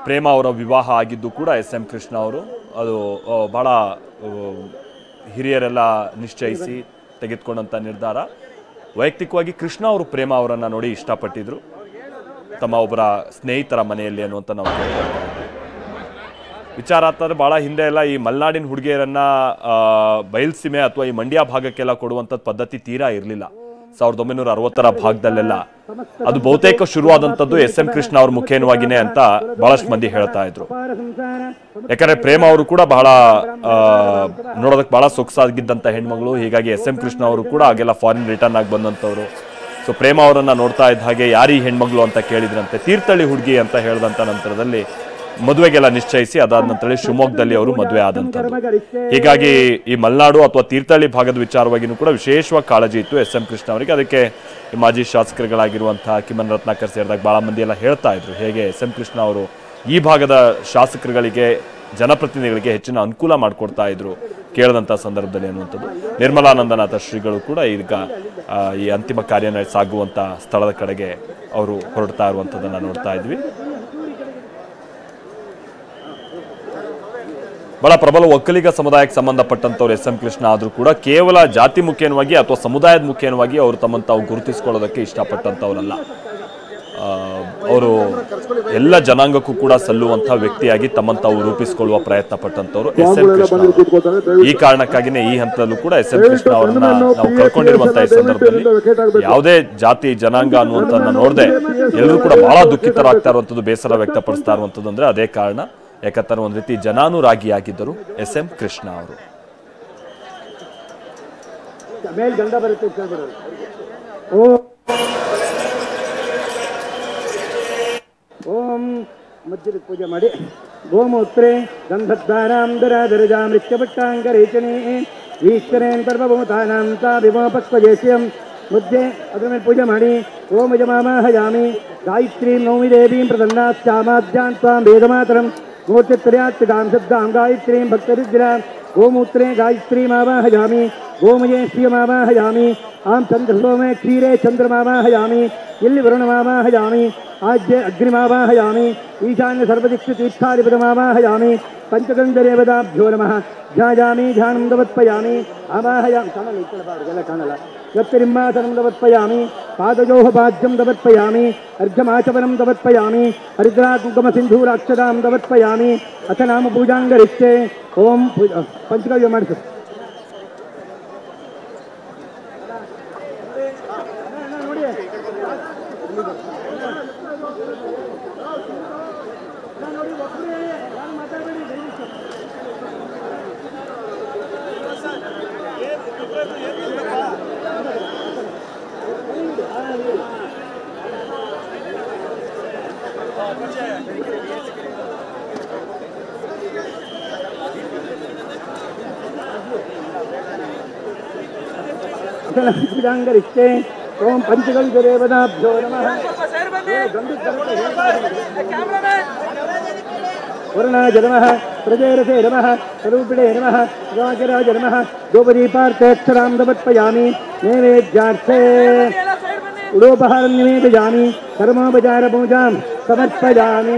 ಪ್ರೇಮ ಅವರ ವಿವಾಹ ಆಗಿದ್ದು ಕೂಡ SM ಕೃಷ್ಣ ಅವರು ಅದು ಭಾಳ ಹಿರಿಯರೆಲ್ಲ ನಿಶ್ಚಯಿಸಿ ತೆಗೆದುಕೊಂಡಂಥ ನಿರ್ಧಾರ. ವೈಯಕ್ತಿಕವಾಗಿ ಕೃಷ್ಣ ಅವರು ಪ್ರೇಮ ಅವರನ್ನು ನೋಡಿ ಇಷ್ಟಪಟ್ಟಿದ್ರು ತಮ್ಮ ಒಬ್ಬರ ಸ್ನೇಹಿತರ ಮನೆಯಲ್ಲಿ ಅನ್ನುವಂಥ ನಾವು ವಿಚಾರ ಆಗ್ತದೆ. ಭಾಳ ಹಿಂದೆ ಎಲ್ಲ ಈ ಮಲೆನಾಡಿನ ಹುಡುಗಿಯರನ್ನು ಬಯಲ್ಸೀಮೆ ಅಥವಾ ಈ ಮಂಡ್ಯ ಭಾಗಕ್ಕೆಲ್ಲ ಕೊಡುವಂಥದ್ದು ಪದ್ಧತಿ ತೀರಾ ಇರಲಿಲ್ಲ 1960ರ ಭಾಗದಲ್ಲೆಲ್ಲ. ಅದು ಬಹುತೇಕ ಶುರುವಾದಂಥದ್ದು SM ಕೃಷ್ಣ ಅವ್ರ ಮುಖೇನವಾಗಿನೇ ಅಂತ ಬಹಳಷ್ಟು ಮಂದಿ ಹೇಳ್ತಾ ಇದ್ರು. ಯಾಕಂದ್ರೆ ಪ್ರೇಮ ಅವರು ಕೂಡ ಬಹಳ ನೋಡೋದಕ್ಕೆ ಬಹಳ ಸೊಗಸಾಗಿದ್ದಂಥ ಹೆಣ್ಮಗಳು. ಹೀಗಾಗಿ SM ಕೃಷ್ಣ ಅವರು ಕೂಡ ಆಗೆಲ್ಲ ಫಾರಿನ್ ರಿಟರ್ನ್ ಆಗಿ ಬಂದಂಥವ್ರು. ಸೊ ಪ್ರೇಮ ಅವರನ್ನ ನೋಡ್ತಾ ಇದ್ದ ಹಾಗೆ ಯಾರೀ ಹೆಣ್ಮಗಳು ಅಂತ ಕೇಳಿದ್ರಂತೆ. ತೀರ್ಥಹಳ್ಳಿ ಹುಡುಗಿ ಅಂತ ಹೇಳಿದಂಥ ನಂತರದಲ್ಲಿ ಮದುವೆಗೆಲ್ಲ ನಿಶ್ಚಯಿಸಿ ಅದಾದ ನಂತರ ಶಿವಮೊಗ್ಗದಲ್ಲಿ ಅವರು ಮದುವೆ ಆದಂಥದ್ದು. ಹೀಗಾಗಿ ಈ ಮಲೆನಾಡು ಅಥವಾ ತೀರ್ಥಹಳ್ಳಿ ಭಾಗದ ವಿಚಾರವಾಗಿಯೂ ಕೂಡ ವಿಶೇಷವಾಗಿ ಕಾಳಜಿ ಇತ್ತು SM ಕೃಷ್ಣ ಅವರಿಗೆ. ಅದಕ್ಕೆ ಮಾಜಿ ಶಾಸಕರುಗಳಾಗಿರುವಂತಹ ಕಿಮ್ಮನ್ ರತ್ನಾಕರ್ ಸೇರಿದಾಗ ಭಾಳ ಮಂದಿ ಎಲ್ಲ ಹೇಳ್ತಾ ಇದ್ರು ಹೇಗೆ SM ಕೃಷ್ಣ ಅವರು ಈ ಭಾಗದ ಶಾಸಕರುಗಳಿಗೆ ಜನಪ್ರತಿನಿಧಿಗಳಿಗೆ ಹೆಚ್ಚಿನ ಅನುಕೂಲ ಮಾಡಿಕೊಡ್ತಾ ಇದ್ರು ಕೇಳಿದಂಥ ಸಂದರ್ಭದಲ್ಲಿ ಅನ್ನುವಂಥದ್ದು. ನಿರ್ಮಲಾನಂದನಾಥ ಶ್ರೀಗಳು ಕೂಡ ಈಗ ಈ ಅಂತಿಮ ಕಾರ್ಯ ಸಾಗುವಂಥ ಸ್ಥಳದ ಕಡೆಗೆ ಅವರು ಹೊರಡ್ತಾ ಇರುವಂಥದ್ದನ್ನು ನೋಡ್ತಾ ಇದ್ವಿ. ಬಹಳ ಪ್ರಬಲ ಒಕ್ಕಲಿಗ ಸಮುದಾಯಕ್ಕೆ ಸಂಬಂಧಪಟ್ಟಂಥವ್ರು SM ಕೃಷ್ಣ ಆದರೂ ಕೂಡ ಕೇವಲ ಜಾತಿ ಮುಖೇನವಾಗಿ ಅಥವಾ ಸಮುದಾಯದ ಮುಖೇನವಾಗಿ ಅವರು ತಮ್ಮನ್ನು ತಾವು ಗುರುತಿಸಿಕೊಳ್ಳೋದಕ್ಕೆ ಇಷ್ಟಪಟ್ಟಂಥವ್ರಲ್ಲ. ಅವರು ಎಲ್ಲ ಜನಾಂಗಕ್ಕೂ ಕೂಡ ಸಲ್ಲುವಂಥ ವ್ಯಕ್ತಿಯಾಗಿ ತಮ್ಮನ್ನು ತಾವು ರೂಪಿಸಿಕೊಳ್ಳುವ ಪ್ರಯತ್ನ ಪಟ್ಟಂಥವ್ರು SM ಕೃಷ್ಣ. ಈ ಕಾರಣಕ್ಕಾಗಿಯೇ ಈ ಹಂತದಲ್ಲೂ ಕೂಡ SM ಕೃಷ್ಣ ಅವರನ್ನ ನಾವು ಕಳ್ಕೊಂಡಿರುವಂಥ ಈ ಸಂದರ್ಭದಲ್ಲಿ ಯಾವುದೇ ಜಾತಿ ಜನಾಂಗ ಅನ್ನುವಂಥದ್ದನ್ನ ನೋಡದೆ ಎಲ್ಲರೂ ಕೂಡ ಬಹಳ ದುಃಖಿತರಾಗ್ತಾ ಇರುವಂಥದ್ದು, ಬೇಸರ ವ್ಯಕ್ತಪಡಿಸ್ತಾ ಇರುವಂಥದ್ದು ಅಂದ್ರೆ ಅದೇ ಕಾರಣ. ಯಾಕಂತಾರೆ ಒಂದು ರೀತಿ ಜನಾನುರಾಗಿಯಾಗಿದ್ದರು SM ಕೃಷ್ಣ ಅವರು. ಓಂ ಮಧ್ಯದ ಪೂಜೆ ಮಾಡಿ ಗೋಮೂತ್ರೆ ಗಂಧದ್ವಾರಾಂಧರಾಧರಜಾಮೃತ್ಯಪಟ್ಟಾಂಗರೇಚನೆ ಈಶ್ವರೇನ್ ಸರ್ವಭೂತಾನಾಂತ ವಿಮೋಪಕ್ವಜೇಶ್ಯಂ ಮಧ್ಯೆ ಅದರ ಮೇಲೆ ಪೂಜೆ ಮಾಡಿ ಓಂ ಯಜಮಾಮಾಹಯಾಮಿ ಗಾಯತ್ರೀಂ ನೌಮಿ ದೇವೀಂ ಪ್ರಸನ್ನಾತ್ಯಾಮಾದ್ಯಾನ್ ತ್ವಾಂ ವೇದಮಾತರಂ ಮೂರ್ತಿತ್ರಯಾತ್ಗಾಂ ಶಬ್ದಾಂ ಗಾಯತ್ರೀಂ ಭಕ್ತರಿದ್ರಾಂ ಗೋಮೂತ್ರೆ ಗಾಯತ್ರೀಮಾವಾಹಯಾಮಿ ಗೋಮಯೇ ಶ್ರಿಯಮಾವಾಹಯಾಮಿ ಆಂ ಚಂದ್ರಸೋಮೆ ಕ್ಷೀರೆ ಚಂದ್ರಮಾವಾಹಯಾಮಿ ಇಲ್ಲಿ ವರುಣಮಾವಾಹಯಾಮಿ ಆಜ್ಯ ಅಗ್ನಿಮಾವಾಹಯಾಮಿ ಈಶಾನ್ಯ ಸರ್ವದಿಕ್ಷು ತೀರ್ಥಾಧಿಪತಮಾವಾಹಯಾಮಿ ಪಂಚಗಂಧರೇವದಾಭ್ಯೋ ನಮಃ ಧ್ಯಾಯಾಮಿ ಧ್ಯಾನಂ ದವತ್ಪಯಾಮಿ ಆವಾಹಯಾಮಿ ಕಾಣಲ್ಲ ಈ ಕಡೆ ಬಾಡಿಗೆಲ್ಲ ಕಾಣಲ್ಲ ಯತ್ತರಿಂಬಾಸನಂ ದವತ್ಪಯಾಮಿ ಪಾದಯೋಹ ಪಾದ್ಯಂ ದವತ್ಪಯಾಮಿ ಅರ್ಘ್ಯಮಾಚವನಂ ದವತ್ಪಯಾಮಿ ಹರಿದ್ರಾಕುಂಕುಮ ಸಿಂಧೂರಾಕ್ಷದಾಂ ದವತ್ಪಯಾಮಿ ಅಥ ನಾಮ ಪೂಜಾಂಗರಿಷ್ಟೆ ಓಂ ಪಂಚಗವ್ಯ ಮಾಡಿಸು. ಪೂಜಾಂಗರಿಷ್ಟೆ ಓಂ ಪಂಚಗಂಧರೇವದಾಭ್ಯೋ ನಮಃ ವರುಣಾಯ ನಮಃ ಪ್ರಜೇರಸೇ ನಮಃ ಸ್ವರೂಪಿಣೇ ನಮಃ ರಾಜರಾಜ ನಮಃ ಗೋಪದೀಪಾರ್ಥೇಕ್ಷರಾಂ ದವತ್ಪಯಾಮಿ ನೈವೇದ್ಯಾರ್ಥೇ ಉಡೋಪಹಾರಂ ನಿವೇದಯಾಮಿ ಕರ್ಮೋಪಚಾರ ಪೂಜಾಂ ಸಮರ್ಪಯಾಮಿ.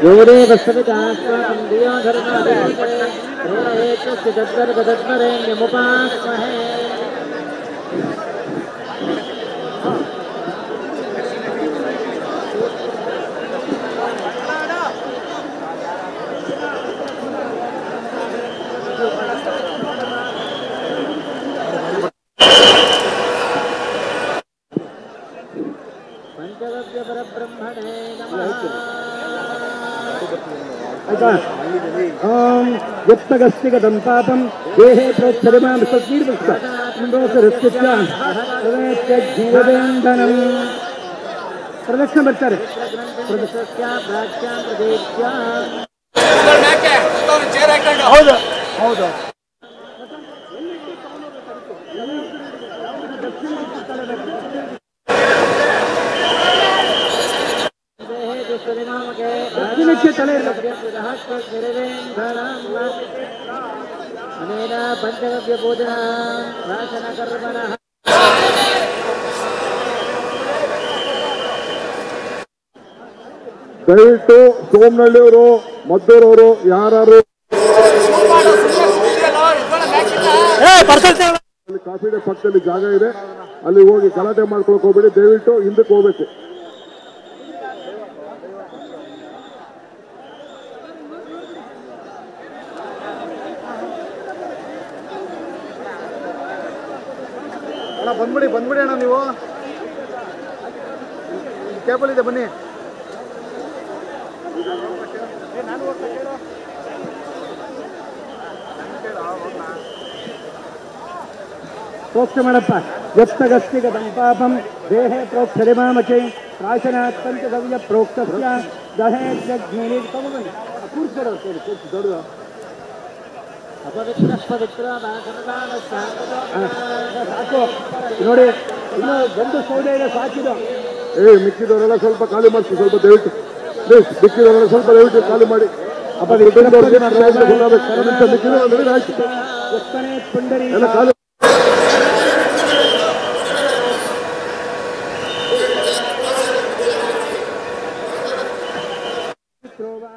ಯೋರೇ ವಸ್ತವಿದಾಸ್ವಾಂ ದಿಯೋ ಧರ್ಮಾಧಿಕರೇ ಪ್ರೇರಯೇತಸ್ಯ ತದ್ಗರ್ಗದದ್ಮರೇಣ್ಯಮುಪಾಸ್ಮಹೇ. पंचगव्य परब्रह्मणे नमः। ओम युक्तगस्तिगतं पापं देहे प्रोक्षरमां सत्कीर्तस्या जीववेन्दनं प्रदक्षिण ಬರ್ತಾರೆ ಹೌದು ಹೌದು ದಕ್ಷಿಣಕ್ಕೆ ತಲೆ ಅನೇನ ಪಂಚಗವ್ಯ ಪೂಜನ ಪ್ರಾಶನ ಕರ್ಮಣಃ ದಯವಿಟ್ಟು ಸೋಮನಹಳ್ಳಿಯವರು ಮದ್ದೂರವರು ಯಾರು ಕಾಫಿ ಡೇ ಪಕ್ಕದಲ್ಲಿ ಜಾಗ ಇದೆ, ಅಲ್ಲಿ ಹೋಗಿ ಗಲಾಟೆ ಮಾಡ್ಕೊಳಕ್ ಹೋಗ್ಬೇಡಿ. ದಯವಿಟ್ಟು ಹಿಂದಕ್ಕೆ ಹೋಗ್ಬೇಕು. ಅಣ್ಣ ಬಂದ್ಬಿಡಿ ಅಣ್ಣ, ನೀವು ಕೇಬಲ್ ಇದೆ ಬನ್ನಿ. ಪ್ರೋಕ್ಷ ಮಾಡಪ್ಪ ಯತ್ತಗಸ್ತಿಗತಂ ಪಾಪಂ ದೇಹೇ ಪ್ರೋಕ್ಷರಿಮಾಮಚೈ ಪ್ರಾಶನಾತ್ ಪಂಚಗವ್ಯ ಪ್ರೋಕ್ಷಸ್ಯ ದಹೇಜ್ಞೇನಿ ದೊಡ್ಡ ಅಪವಿತ್ರ ಪವಿತ್ರ ಸಾಕು ನೋಡಿ, ಇನ್ನು ಗಂಡು ಸೌದೆ ಇದೆ ಸಾಕಿದು. ಮಿಕ್ಕಿದವರೆಲ್ಲ ಸ್ವಲ್ಪ ಖಾಲಿ ಮಾಡಿಸಿ, ಸ್ವಲ್ಪ ದಯವಿಟ್ಟು ಮಿಕ್ಕಿದವರೆಲ್ಲ ಸ್ವಲ್ಪ ದಯವಿಟ್ಟು ಖಾಲಿ ಮಾಡಿ. ಎಲ್ಲ ಖಾಲಿ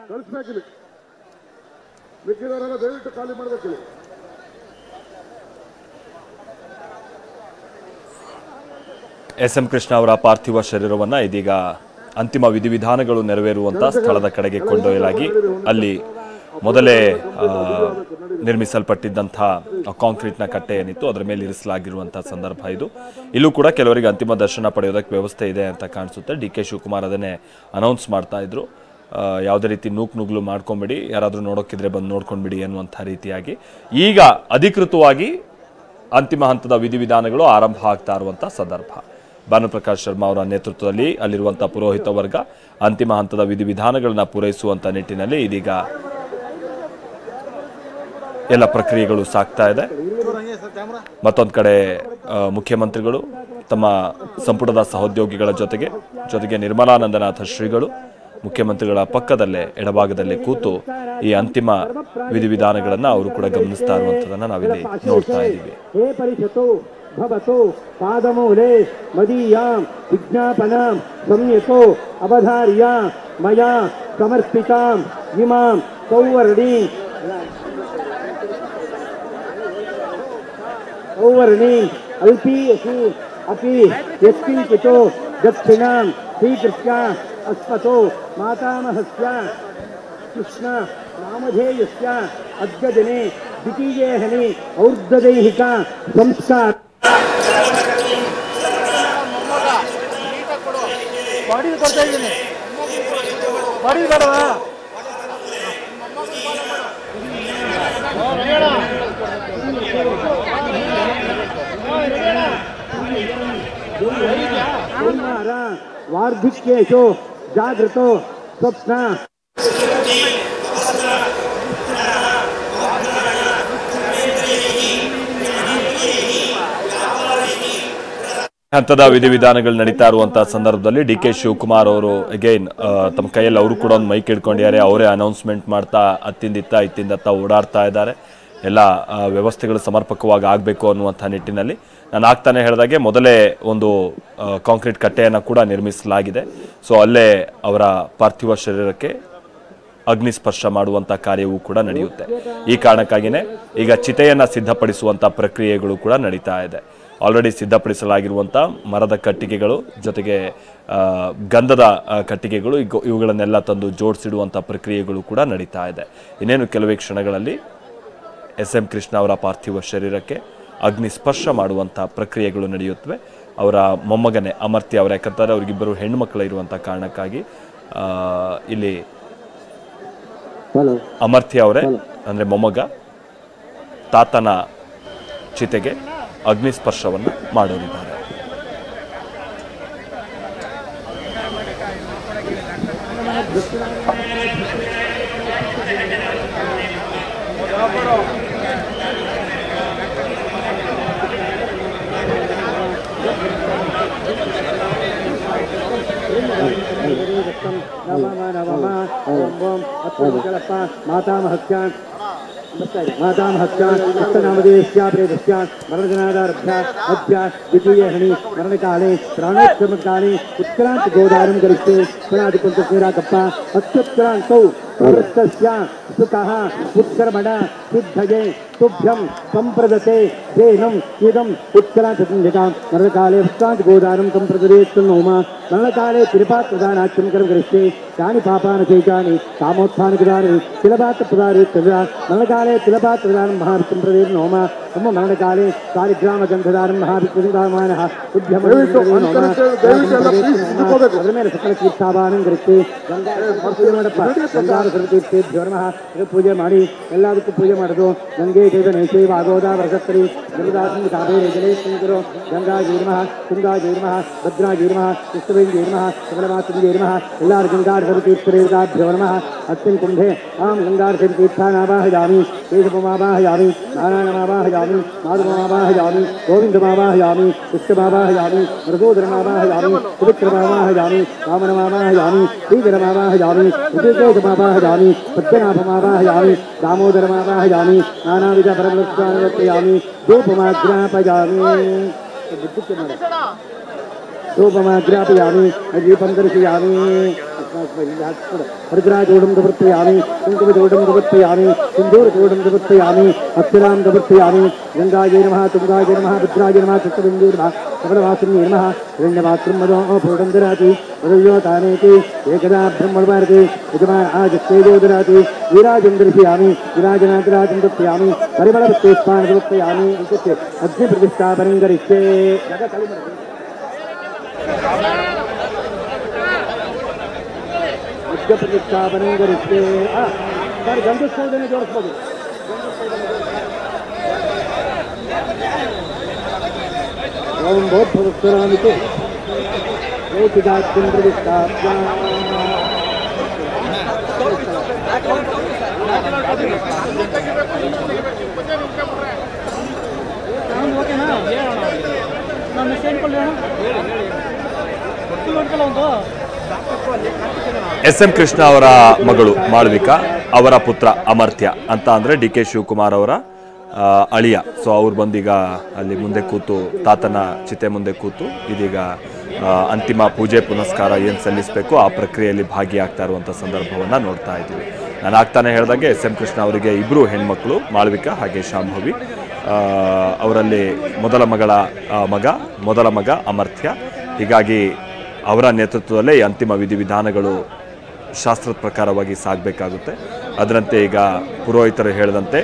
ಕಳಿಸ್ಬೇಕಿಲ್ಲ. ಮಿಕ್ಕಿದವರೆಲ್ಲ ದಯವಿಟ್ಟು ಖಾಲಿ ಮಾಡ್ಬೇಕಿಲ್ಲ. ಎಸ್.ಎಂ. ಕೃಷ್ಣ ಅವರ ಪಾರ್ಥಿವ ಶರೀರವನ್ನು ಇದೀಗ ಅಂತಿಮ ವಿಧಿವಿಧಾನಗಳು ನೆರವೇರುವಂಥ ಸ್ಥಳದ ಕಡೆಗೆ ಕೊಂಡೊಯ್ಯಲಾಗಿ ಅಲ್ಲಿ ಮೊದಲೇ ನಿರ್ಮಿಸಲ್ಪಟ್ಟಿದ್ದಂಥ ಕಾಂಕ್ರೀಟ್ನ ಕಟ್ಟೆ ಏನಿತ್ತು ಅದರ ಮೇಲೆ ಇರಿಸಲಾಗಿರುವಂಥ ಸಂದರ್ಭ ಇದು. ಇಲ್ಲೂ ಕೂಡ ಕೆಲವರಿಗೆ ಅಂತಿಮ ದರ್ಶನ ಪಡೆಯೋದಕ್ಕೆ ವ್ಯವಸ್ಥೆ ಇದೆ ಅಂತ ಕಾಣಿಸುತ್ತೆ. ಡಿ.ಕೆ. ಶಿವಕುಮಾರ್ ಅದನ್ನೇ ಅನೌನ್ಸ್ ಮಾಡ್ತಾ ಇದ್ರು. ಯಾವುದೇ ರೀತಿ ನುಗ್ಲು ಮಾಡ್ಕೊಂಬಿಡಿ, ಯಾರಾದರೂ ನೋಡೋಕ್ಕಿದ್ರೆ ಬಂದು ನೋಡ್ಕೊಂಡ್ಬಿಡಿ ಅನ್ನುವಂಥ ರೀತಿಯಾಗಿ ಈಗ ಅಧಿಕೃತವಾಗಿ ಅಂತಿಮ ಹಂತದ ವಿಧಿವಿಧಾನಗಳು ಆರಂಭ ಆಗ್ತಾ ಇರುವಂಥ ಸಂದರ್ಭ. ಭಾನುಪ್ರಕಾಶ್ ಶರ್ಮಾ ಅವರ ನೇತೃತ್ವದಲ್ಲಿ ಅಲ್ಲಿರುವಂಥ ಪುರೋಹಿತ ವರ್ಗ ಅಂತಿಮ ಹಂತದ ವಿಧಿವಿಧಾನಗಳನ್ನ ಪೂರೈಸುವಂಥ ನಿಟ್ಟಿನಲ್ಲಿ ಇದೀಗ ಎಲ್ಲ ಪ್ರಕ್ರಿಯೆಗಳು ಸಾಗ್ತಾ ಇದೆ. ಮತ್ತೊಂದು ಕಡೆ ಮುಖ್ಯಮಂತ್ರಿಗಳು ತಮ್ಮ ಸಂಪುಟದ ಸಹೋದ್ಯೋಗಿಗಳ ಜೊತೆಗೆ ನಿರ್ಮಲಾನಂದನಾಥ ಶ್ರೀಗಳು ಮುಖ್ಯಮಂತ್ರಿಗಳ ಪಕ್ಕದಲ್ಲೇ ಎಡಭಾಗದಲ್ಲೇ ಕೂತು ಈ ಅಂತಿಮ ವಿಧಿವಿಧಾನಗಳನ್ನು ಅವರು ಕೂಡ ಗಮನಿಸ್ತಾ ಇರುವಂಥದ್ದನ್ನು ನಾವಿಲ್ಲಿ ನೋಡ್ತಾ ಇದ್ದೀವಿ. ಭವತು ಪಾದಮೂಲೆ ಮದೀಯಾಂ ವಿಜ್ಞಾಪನಾಂ ಸಂಯತೋ ಅವಧಾರ್ಯ ಮಯಾ ಸಮರ್ಪಿತಾಂ ಇಮಾಂ ಸೌವರ್ಣೀಂ ಅಲ್ಪೀಯಸಿ ಅಪಿ ಯತ್ಕಿಂಚಿತೋ ದಕ್ಷಿಣಾಂ ಸ್ವೀಕೃತ್ಯ ಅಸ್ಮತೋ ಮಾತಾಮಹಸ್ಯ ಕೃಷ್ಣ ನಾಮಧೇಯಸ್ಯ ಅದ್ಯ ದಿನೇ ದ್ವಿತೀಯೇ ಹನಿ ಔರ್ಧದೈಹಿಕ ಸಂಸ್ಕಾರ ಬಾಡಿಗೆ ಕೊಡ್ತಾ ಇದ್ದೀನಿ. ಬಾಡಿಗೆ ಬೇಡವಾ? ವಾರ್ಧಿಕ್ಯೇಶು ಜಾಗೃತೋ ಸ್ವಪ್ನ ಹಂತದ ವಿಧಿವಿಧಾನಗಳು ನಡೀತಾ ಇರುವಂತಹ ಸಂದರ್ಭದಲ್ಲಿ ಡಿ.ಕೆ. ಶಿವಕುಮಾರ್ ಅವರು ಅಗೈನ್ ತಮ್ಮ ಕೈಯಲ್ಲಿ ಅವರು ಕೂಡ ಒಂದು ಮೈಕ್ ಹಿಡ್ಕೊಂಡಿದ್ದಾರೆ. ಅವರೇ ಅನೌನ್ಸ್ಮೆಂಟ್ ಮಾಡ್ತಾ ಇತ್ತಿಂದತ್ತ ಓಡಾಡ್ತಾ ಇದ್ದಾರೆ. ಎಲ್ಲ ವ್ಯವಸ್ಥೆಗಳು ಸಮರ್ಪಕವಾಗಿ ಆಗಬೇಕು ಅನ್ನುವಂಥ ನಿಟ್ಟಿನಲ್ಲಿ ನಾನು ಆಗ್ತಾನೆ ಹೇಳಿದಾಗೆ ಮೊದಲೇ ಒಂದು ಕಾಂಕ್ರೀಟ್ ಕಟ್ಟೆಯನ್ನು ಕೂಡ ನಿರ್ಮಿಸಲಾಗಿದೆ. ಸೊ ಅಲ್ಲೇ ಅವರ ಪಾರ್ಥಿವ ಶರೀರಕ್ಕೆ ಅಗ್ನಿಸ್ಪರ್ಶ ಮಾಡುವಂಥ ಕಾರ್ಯವೂ ಕೂಡ ನಡೆಯುತ್ತೆ. ಈ ಕಾರಣಕ್ಕಾಗಿಯೇ ಈಗ ಚಿತೆಯನ್ನು ಸಿದ್ಧಪಡಿಸುವಂಥ ಪ್ರಕ್ರಿಯೆಗಳು ಕೂಡ ನಡೀತಾ ಇದೆ. ಆಲ್ರೆಡಿ ಸಿದ್ಧಪಡಿಸಲಾಗಿರುವಂಥ ಮರದ ಕಟ್ಟಿಗೆಗಳು ಜೊತೆಗೆ ಗಂಧದ ಕಟ್ಟಿಗೆಗಳು ಇವುಗಳನ್ನೆಲ್ಲ ತಂದು ಜೋಡಿಸಿಡುವಂಥ ಪ್ರಕ್ರಿಯೆಗಳು ಕೂಡ ನಡೀತಾ ಇದೆ. ಇನ್ನೇನು ಕೆಲವೇ ಕ್ಷಣಗಳಲ್ಲಿ ಎಸ್.ಎಂ. ಕೃಷ್ಣ ಅವರ ಪಾರ್ಥಿವ ಶರೀರಕ್ಕೆ ಅಗ್ನಿ ಸ್ಪರ್ಶ ಮಾಡುವಂಥ ಪ್ರಕ್ರಿಯೆಗಳು ನಡೆಯುತ್ತವೆ. ಅವರ ಮೊಮ್ಮಗನೇ ಅಮರ್ತ್ಯ ಅವರ, ಯಾಕಂತಾರೆ ಅವ್ರಿಗಿಬ್ಬರು ಹೆಣ್ಣುಮಕ್ಕಳು ಇರುವಂಥ ಕಾರಣಕ್ಕಾಗಿ ಇಲ್ಲಿ ಅಮರ್ತ್ಯ ಅವರೇ ಅಂದರೆ ಮೊಮ್ಮಗ ತಾತನ ಚಿತೆಗೆ ಅಗ್ನಿ ಸ್ಪರ್ಶವನ್ನು ಮಾಡೋರಿದ್ದಾರೆ. मातामहस्याप्रेदस्यान् मरणजनादारभ्य अभ्य द्वितीयहणि मरणकाले प्राणोत्क्रमकाले उत्क्रांत गोदानं करिष्ये स्वरादिपञ्चसेराकप्प अत्युत्क्रान्तौ सुखः उत्कर्मण सिद्धये तुभ्यं संप्रदते धेनम् इदम् उत्क्रान्तसंहितां मरणकाले उत्क्रांत गोदानं संप्रददेत् नोमा मरणकाले तिलपात्रदानाख्यं कर्म करिष्ये तानि पापानशेषानि कामोत्थानकृतानि तिलपात्रप्रदारेत्तदा मरणकाले तिलपात्रदानं महाविष्णुं प्रदेत् नोमा मम मरणकाले सालिग्रामगन्धदानं महाविष्णुदामानः तुभ्यं सकलतीर्थावानं करिष्ये ಗಂಗಾರತೀರ್ಥೇಭ್ಯೋ ನಮಃ. ಇದು ಪೂಜೆ ಮಾಡಿ ಎಲ್ಲದಕ್ಕೂ ಪೂಜೆ ಮಾಡೋದು. ಗಂಗೆ ಜೈವನೇಶೇ ವಾಗೋದಾ ವರಸತ್ರಿ ಗರುದಾತ್ಮ ಕಾವೇರಿ ಜಲೇಶ್ವರೋ ಗಂಗಾಜೀ ನಮಃ, ತುಂಗಾಜೀ ನಮಃ, ಭದ್ರಾಜೀ ನಮಃ, ಕೃಷ್ಣವೇಂಜೀ ನಮಃ, ಕಮಲಮಾತೃಂಜೀ ನಮಃ. ಎಲ್ಲರೂ ಗಂಗಾರತೀರ್ಥರೇದಾಭ್ಯೋ ನಮಃ. ಅಸ್ಮಿನ್ ಕುಂಭೆ ಆಂ ಗಂಗಾರತೀರ್ಥಾನಾವಾಹಯಾಮಿ, ಕೇಶವಮಾವಾಹಯಾಮಿ, ನಾರಾಯಣಮಾವಾಹಯಾಮಿ, ಮಾಧವಮಾವಾಹಯಾಮಿ, ಗೋವಿಂದಮಾವಾಹಯಾಮಿ, ಕೃಷ್ಣಮಾವಾಹಯಾಮಿ, ಮೃದೂಧರಮಾವಾಹಯಾಮಿ, ಸುಮಿತ್ರಮಾವಾಹಯಾಮಿ, ವಾಮನಮಾವಾಹಯಾಮಿ, ಶ್ರೀಧರಮಾವಾಹಯಾಮಿ, ऋषिकेशमावाहयामि, पद्मनाभमावाहयामि, दामोदरमावाहयामि, नानाविध परमलक्ष्मानवर्तयामि, धूपमाग्रापयामि, धूपमाग्रापयामि, दीपं दर्शयामि, हरिद्राचूडं प्रवर्तयामि, कुङ्कुमचूडं प्रवर्तयामि, सिन्दूरचूडं प्रवर्तयामि, अक्षरां प्रवर्तयामि. गंगायै नमः, तुङ्गायै नमः, भद्रायै नमः, कृष्णबिन्दुयै नमः, कमलवासिन्यै नमः. हिरण्यपात्रं मदो पूर्णं ददाति मदयोतानेति एकदा ब्रह्मणभारते यजमान आजस्तेजो ददाति. विराजं दर्शयामि, विराजनाद्राजं दर्शयामि, परिमलपुष्पान् प्रवर्तयामि. इत्युक्ते अग्निप्रतिष्ठापनं करिष्ये. प्रतिष्ठापनं करिष्ये. सर गंधस्वदने जोडिसಬಹುದು. ओम भूतभुवस्वरामिति ज्योतिदात्तं प्रतिष्ठाप्य ಓಕೆನಾ ನಾನು ಮೆಸೇಜ್ ಕೊಡೋಣ ಒಂದು ಎಸ್ ಎಂ ಕೃಷ್ಣ ಅವರ ಮಗಳು ಮಾಳವಿಕಾ, ಅವರ ಪುತ್ರ ಅಮರ್ತ್ಯ ಅಂತ ಅಂದರೆ ಡಿ ಕೆ ಶಿವಕುಮಾರ್ ಅವರ ಅಳಿಯ. ಸೊ ಅವ್ರು ಬಂದೀಗ ಅಲ್ಲಿ ಮುಂದೆ ಕೂತು, ತಾತನ ಚಿತೆ ಮುಂದೆ ಕೂತು ಇದೀಗ ಅಂತಿಮ ಪೂಜೆ ಪುನಸ್ಕಾರ ಏನು ಸಲ್ಲಿಸಬೇಕು ಆ ಪ್ರಕ್ರಿಯೆಯಲ್ಲಿ ಭಾಗಿಯಾಗ್ತಾ ಇರುವಂಥ ಸಂದರ್ಭವನ್ನು ನೋಡ್ತಾ ಇದ್ದೀವಿ. ನಾನು ಆಗ್ತಾನೆ ಹೇಳಿದಾಗೆ ಎಸ್ ಎಂ ಕೃಷ್ಣ ಅವರಿಗೆ ಇಬ್ಬರು ಹೆಣ್ಮಕ್ಳು, ಮಾಳವಿಕಾ ಹಾಗೆ ಶಾಂಭವಿ. ಅವರಲ್ಲಿ ಮೊದಲ ಮಗ ಅಮರ್ತ್ಯ. ಹೀಗಾಗಿ ಅವರ ನೇತೃತ್ವದಲ್ಲೇ ಈ ಅಂತಿಮ ವಿಧಿವಿಧಾನಗಳು ಶಾಸ್ತ್ರದ ಪ್ರಕಾರವಾಗಿ ಸಾಗಬೇಕಾಗುತ್ತೆ. ಅದರಂತೆ ಈಗ ಪುರೋಹಿತರು ಹೇಳಿದಂತೆ